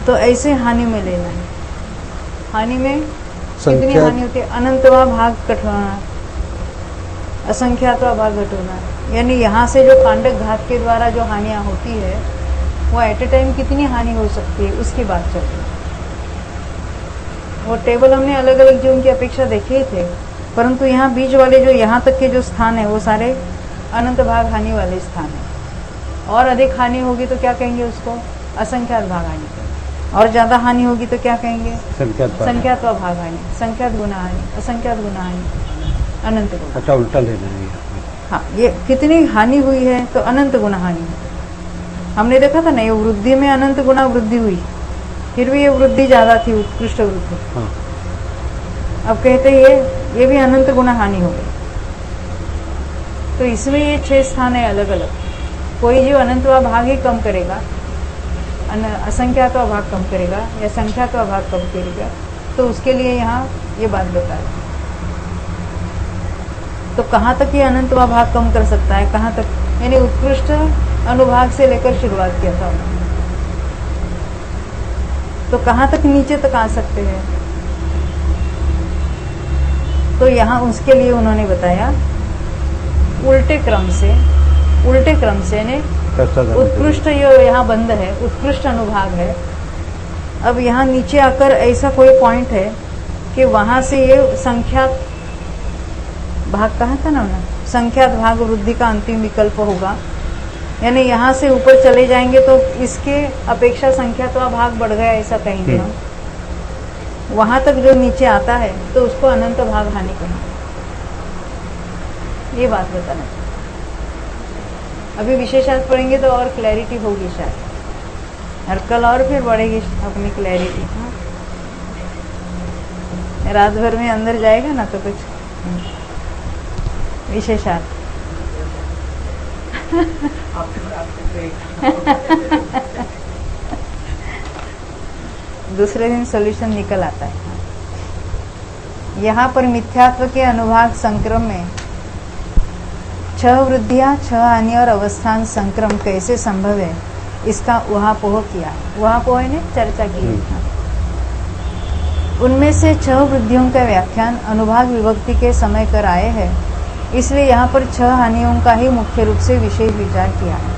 तो ऐसे हानि में लेना है। हानि में कितनी हानि होती है? अनंतवा भाग कट होना, असंख्यातवा भाग घट होना। यानी यहाँ से जो कांडक घात के द्वारा जो हानियां होती है, वो एट ए टाइम कितनी हानि हो सकती है उसकी बात चल रही है। वो टेबल हमने अलग अलग जो उनकी अपेक्षा देखे थे, परंतु यहाँ बीच वाले जो यहाँ तक के जो स्थान है वो सारे अनंत भाग हानि वाले स्थान है। और अधिक हानि होगी तो क्या कहेंगे उसको? असंख्यात भाग हानि। और ज्यादा हानि होगी तो क्या कहेंगे? संख्यात भाग हानि, संख्यात गुना हानि, असंख्यात गुना हानि, अनंत गुना। अच्छा, उल्टा लेना है। हाँ, ये कितनी हानि हुई है तो अनंत गुना हानि। हमने देखा था ना, ये वृद्धि में अनंत गुना वृद्धि हुई, फिर भी ये वृद्धि ज्यादा थी, उत्कृष्ट वृद्धि। हाँ। अब कहते ये भी अनंत गुना हानि हो गई। तो इसमें ये 6 स्थान है अलग अलग। कोई जो अनंतवा भाग ही कम करेगा, असंख्यातवा भाग कम करेगा या संख्यातवा भाग कम करेगा, तो उसके लिए यहाँ ये बात बताए। तो कहाँ तक ये अनंतवा भाग कम कर सकता है, कहाँ तक? यानी उत्कृष्ट अनुभाग से लेकर शुरुआत किया था उन्होंने, तो कहाँ तक नीचे तक आ सकते हैं? तो यहाँ उसके लिए उन्होंने बताया उल्टे क्रम से यानी उत्कृष्ट जो यहाँ बंद है, उत्कृष्ट अनुभाग है। अब यहाँ नीचे आकर ऐसा कोई पॉइंट है कि वहां से ये संख्यात भाग कहा था ना उन्होंने, संख्यात भाग वृद्धि का अंतिम विकल्प होगा। यानी यहाँ से ऊपर चले जाएंगे तो इसके अपेक्षा संख्यातवा भाग बढ़ गया, ऐसा कहेंगे हम। वहां तक जो नीचे आता है तो उसको अनंत भाग हानि कहेंगे। ये बात बताना चाहिए। अभी विशेषार्थ पढ़ेंगे तो और क्लैरिटी होगी शायद, और कल और फिर बढ़ेगी अपनी क्लैरिटी। रात भर में अंदर जाएगा ना तो कुछ विशेषार्थ। दूसरे दिन सॉल्यूशन निकल आता है। यहाँ पर मिथ्यात्व के अनुभाग संक्रम में छह वृद्धियां, छह हानि और अवस्थान संक्रम कैसे संभव है, इसका उहापोह किया है। उहापोह ने चर्चा की है। उनमें से छह वृद्धियों का व्याख्यान अनुभाग विभक्ति के समय कर आए हैं, इसलिए यहाँ पर छह हानियों का ही मुख्य रूप से विशेष विचार किया है।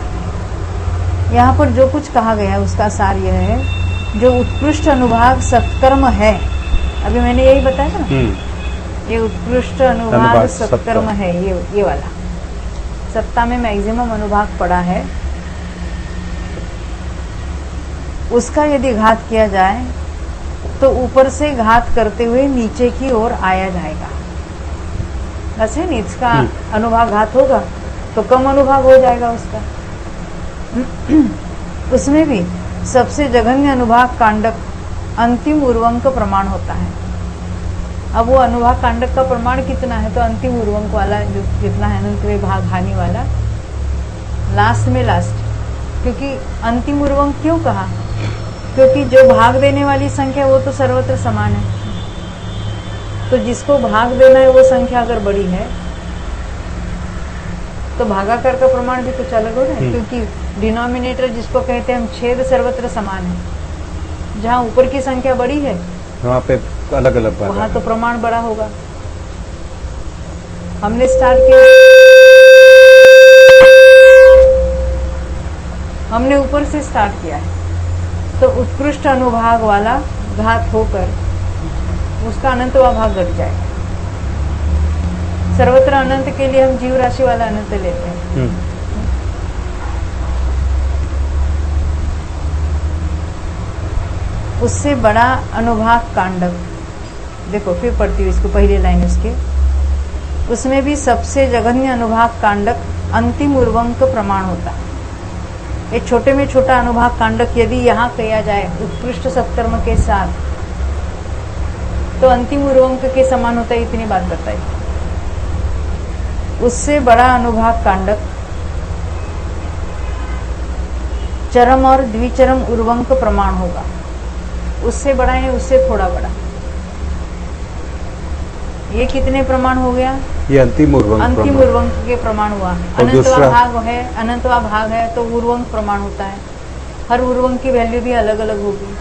यहाँ पर जो कुछ कहा गया है उसका सार यह है, जो उत्कृष्ट अनुभाग सत्कर्म है, अभी मैंने यही बताया ना, ये उत्कृष्ट अनुभाग सत्कर्म है, ये वाला सत्ता में मैक्सिमम अनुभाग पड़ा है, उसका यदि घात किया जाए तो ऊपर से घात करते हुए नीचे की ओर आया जाएगा। बस है नहीं, इसका अनुभाग घात होगा तो कम अनुभाग हो जाएगा उसका। उसमें भी सबसे जघन्य अनुभाग कांडक अंतिम उर्वंक प्रमाण होता है। अब वो अनुभाग कांडक का प्रमाण कितना है, तो अंतिम उर्वंक वाला जो जितना है अनंत भाग हानि वाला लास्ट में लास्ट। क्योंकि अंतिम उर्वंक क्यों कहा, क्योंकि जो भाग देने वाली संख्या वो तो सर्वत्र समान है, तो जिसको भाग देना है वो संख्या अगर बड़ी है तो भागाकार का प्रमाण भी कुछ अलग हो रहा है। क्योंकि डिनोमिनेटर जिसको कहते हैं हम, छेद सर्वत्र समान है, जहाँ ऊपर की संख्या बड़ी है वहाँ पे अलग अलग वहाँ तो प्रमाण बड़ा होगा। हमने स्टार्ट किया, हमने ऊपर से स्टार्ट किया है, तो उत्कृष्ट अनुभाग वाला घात होकर उसका अनंत भाग घट जाएगा। सर्वत्र अनंत के लिए हम जीव राशि वाला अनंत लेते हैं। उससे बड़ा अनुभाग कांडक, देखो फिर पढ़ती हूँ इसको, पहली लाइन उसके, उसमें भी सबसे जघन्य अनुभाग कांडक अंतिम उर्वंक प्रमाण होता है। एक छोटे में छोटा अनुभाग कांडक यदि यहाँ किया जाए उत्कृष्ट सत्कर्म के साथ तो अंतिम उर्वंक के समान होता है, इतनी बात बताई। उससे बड़ा अनुभाग कांडक चरम और द्विचरम उर्वंक प्रमाण होगा। उससे बड़ा है, उससे थोड़ा बड़ा, ये कितने प्रमाण हो गया, ये अंतिम उर्वंक के प्रमाण हुआ। अनंतवा भाग है, अनंतवा भाग है तो उर्वंक प्रमाण होता है, हर उर्वंक की वैल्यू भी अलग अलग होगी,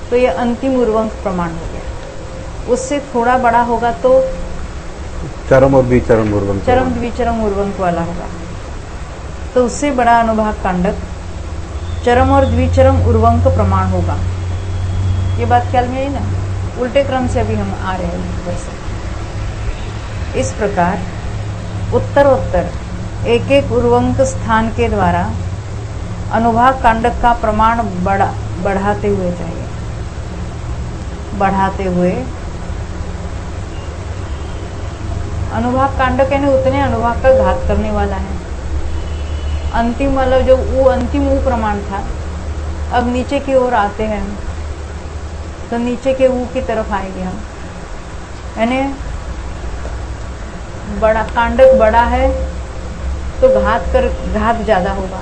तो ये अंतिम उर्वंक प्रमाण हो गया। उससे थोड़ा बड़ा होगा तो चरम और द्विचरम उर्वंक, चरम द्विचरम उर्वंक वाला होगा। तो उससे बड़ा अनुभाग कांडक चरम और द्विचरम उर्वंक प्रमाण होगा। ये बात ख्याल में आई ना, उल्टे क्रम से अभी हम आ रहे हैं वैसे। इस प्रकार उत्तरोत्तर एक एक उर्वंक स्थान के द्वारा अनुभाग कांडक का प्रमाण बढ़ाते हुए जाइए, बढ़ाते हुए अनुभाग कांडक यानी उतने अनुभाग का घात करने वाला है। अंतिम वाला जो अंतिम प्रमाण था, अब नीचे की ओर आते हैं हम, तो नीचे के की तरफ आएंगे हम, यानी बड़ा कांडक बड़ा है तो घात ज्यादा होगा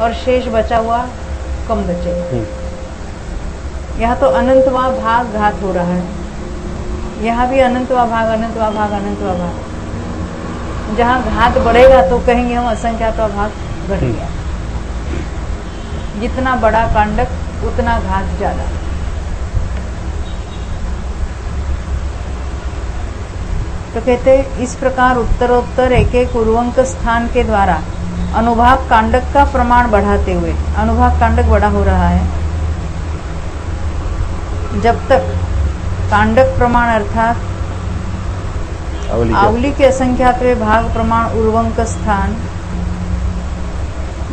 और शेष बचा हुआ कम बचेगा। यहाँ तो अनंतवा भाग घात हो रहा है, यहाँ भी अनंतवा भाग अनंतवा भाग अनंतवा भाग। जहाँ घात बढ़ेगा तो कहेंगे हम असंख्यातवा भाग घट गया। जितना बड़ा कांडक उतना घात ज्यादा। तो कहते इस प्रकार उत्तरोत्तर एक एक उर्वंक स्थान के द्वारा अनुभाग कांडक का प्रमाण बढ़ाते हुए, अनुभाग कांडक बड़ा हो रहा है जब तक कांडक प्रमाण अर्थात आवली के असंख्यातवें भाग प्रमाण उर्वंक स्थान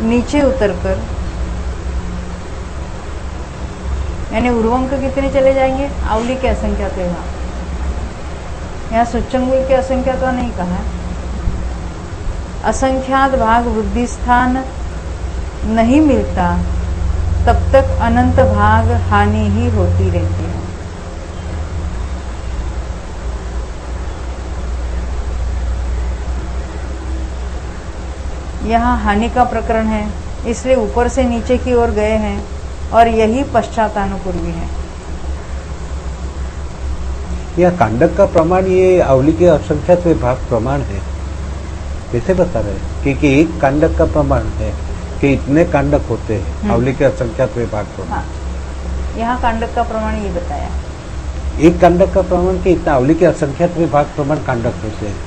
नीचे उतरकर, यानी उर्वंक कितने चले जाएंगे, आवली के असंख्यातवें भाग। यहाँ सूच्यंगुल के असंख्यात नहीं कहा है। असंख्यात भाग वृद्धि स्थान नहीं मिलता तब तक अनंत भाग हानि ही होती रहती है। यहाँ हानि का प्रकरण है, इसलिए ऊपर से नीचे की ओर गए हैं और यही पश्चातानुपूर्वी है। यह कांडक का प्रमाण ये आवली के असंख्यात भाग प्रमाण है। कैसे बता रहे हैं कि एक कांडक का प्रमाण है कि इतने कांडक होते हैं आवली के असंख्यात विभाग प्रमाण। हाँ, यहाँ कांडक का प्रमाण ये बताया। एक कांडक का प्रमाण कि इतना आवली के असंख्यात विभाग प्रमाण कांडक होते हैं।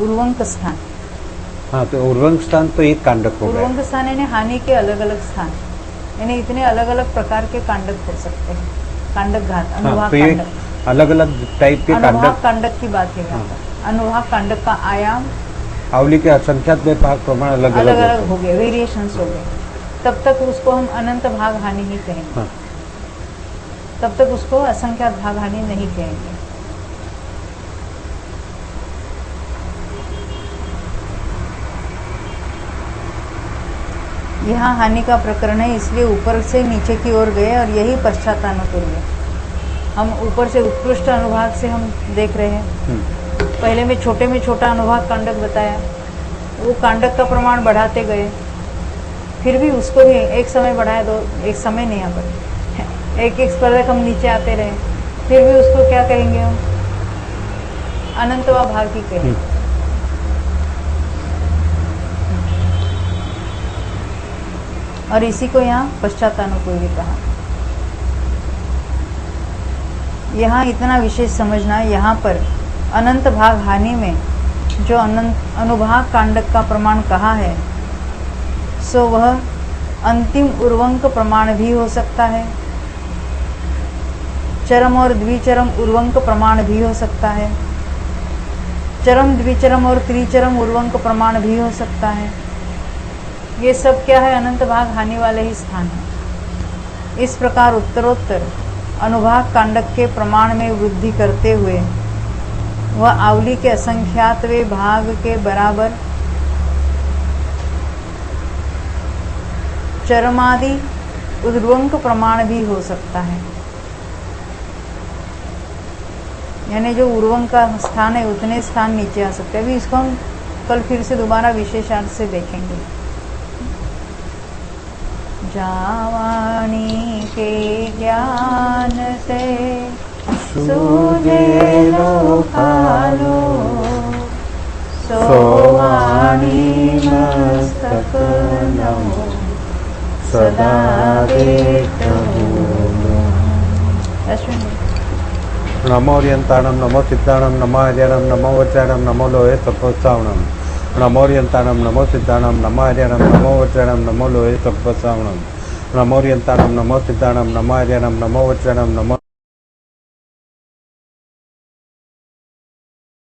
उर्वंक स्थान, हाँ, तो उर्वंक स्थान तो एक कांडक हो गया। उर्वंक स्थान यानी हानि के अलग अलग स्थान, यानी इतने अलग अलग प्रकार के कांडक हो सकते हैं। कांडक घात, हाँ, अनुभाग तो ये कांडक, अलग अलग टाइप के अनुभाग कांडक कांडक की बात है यहाँ पर। अनुभाग कांडक का आयाम आवली के असंख्यात विभाग प्रमाण अलग अलग अलग अलग हो गए, वेरिएशंस हो गए, तब तक उसको हम अनंत भाग हानि ही कहेंगे। हाँ। तब तक उसको असंख्यात भाग हानि नहीं कहेंगे। यहाँ हानि का प्रकरण है, इसलिए ऊपर से नीचे की ओर गए और यही पश्चातानुकूल है। हम ऊपर से उत्कृष्ट अनुभाग से हम देख रहे हैं। पहले में छोटा अनुभाग कांडक बताया, वो कांडक का प्रमाण बढ़ाते गए, फिर भी उसको भी एक समय बढ़ाया, दो एक समय नहीं, यहाँ पर एक एक स्पर्धक हम नीचे आते रहे, फिर भी उसको क्या कहेंगे हम? अनंतवा भाग ही कहेंगे। और इसी को यहाँ पश्चातानुकूल भी कहा। यहाँ इतना विशेष समझना है, यहाँ पर अनंत भाग हानि में जो अनंत अनुभाग कांडक का प्रमाण कहा है, सो वह अंतिम उर्वंक प्रमाण भी हो सकता है, चरम और द्विचरम उर्वंक प्रमाण भी हो सकता है, चरम द्विचरम और त्रिचरम उर्वंक प्रमाण भी हो सकता है। ये सब क्या है? अनंत भाग हानि वाले ही स्थान है। इस प्रकार उत्तरोत्तर अनुभाग कांडक के प्रमाण में वृद्धि करते हुए वह आवली के असंख्यातवें भाग के बराबर चरमादि उर्वंक प्रमाण भी हो सकता है। यानी जो उर्वंक का स्थान है उतने स्थान नीचे आ सकते हैं। अभी इसको हम कल फिर से दोबारा विशेषार्थ से देखेंगे। जावाणी के ज्ञान से सूझे लोकालो, सोवाणी मस्तक नमो सदा देखो। नमो ओरियंताणम नमो सिद्धाणम नमो आर्याणम नमो वज्राणम नमो लोहे तपोत्सावणम। नमो ओरियंताणम नमो सिद्धाणम नमो आर्याणम नमो वज्राणम नमो लोहे तपोत्सावणम। नमो ओरियंताणम नमो सिद्धाणम नमो आर्याणम नमो वज्राणम नमो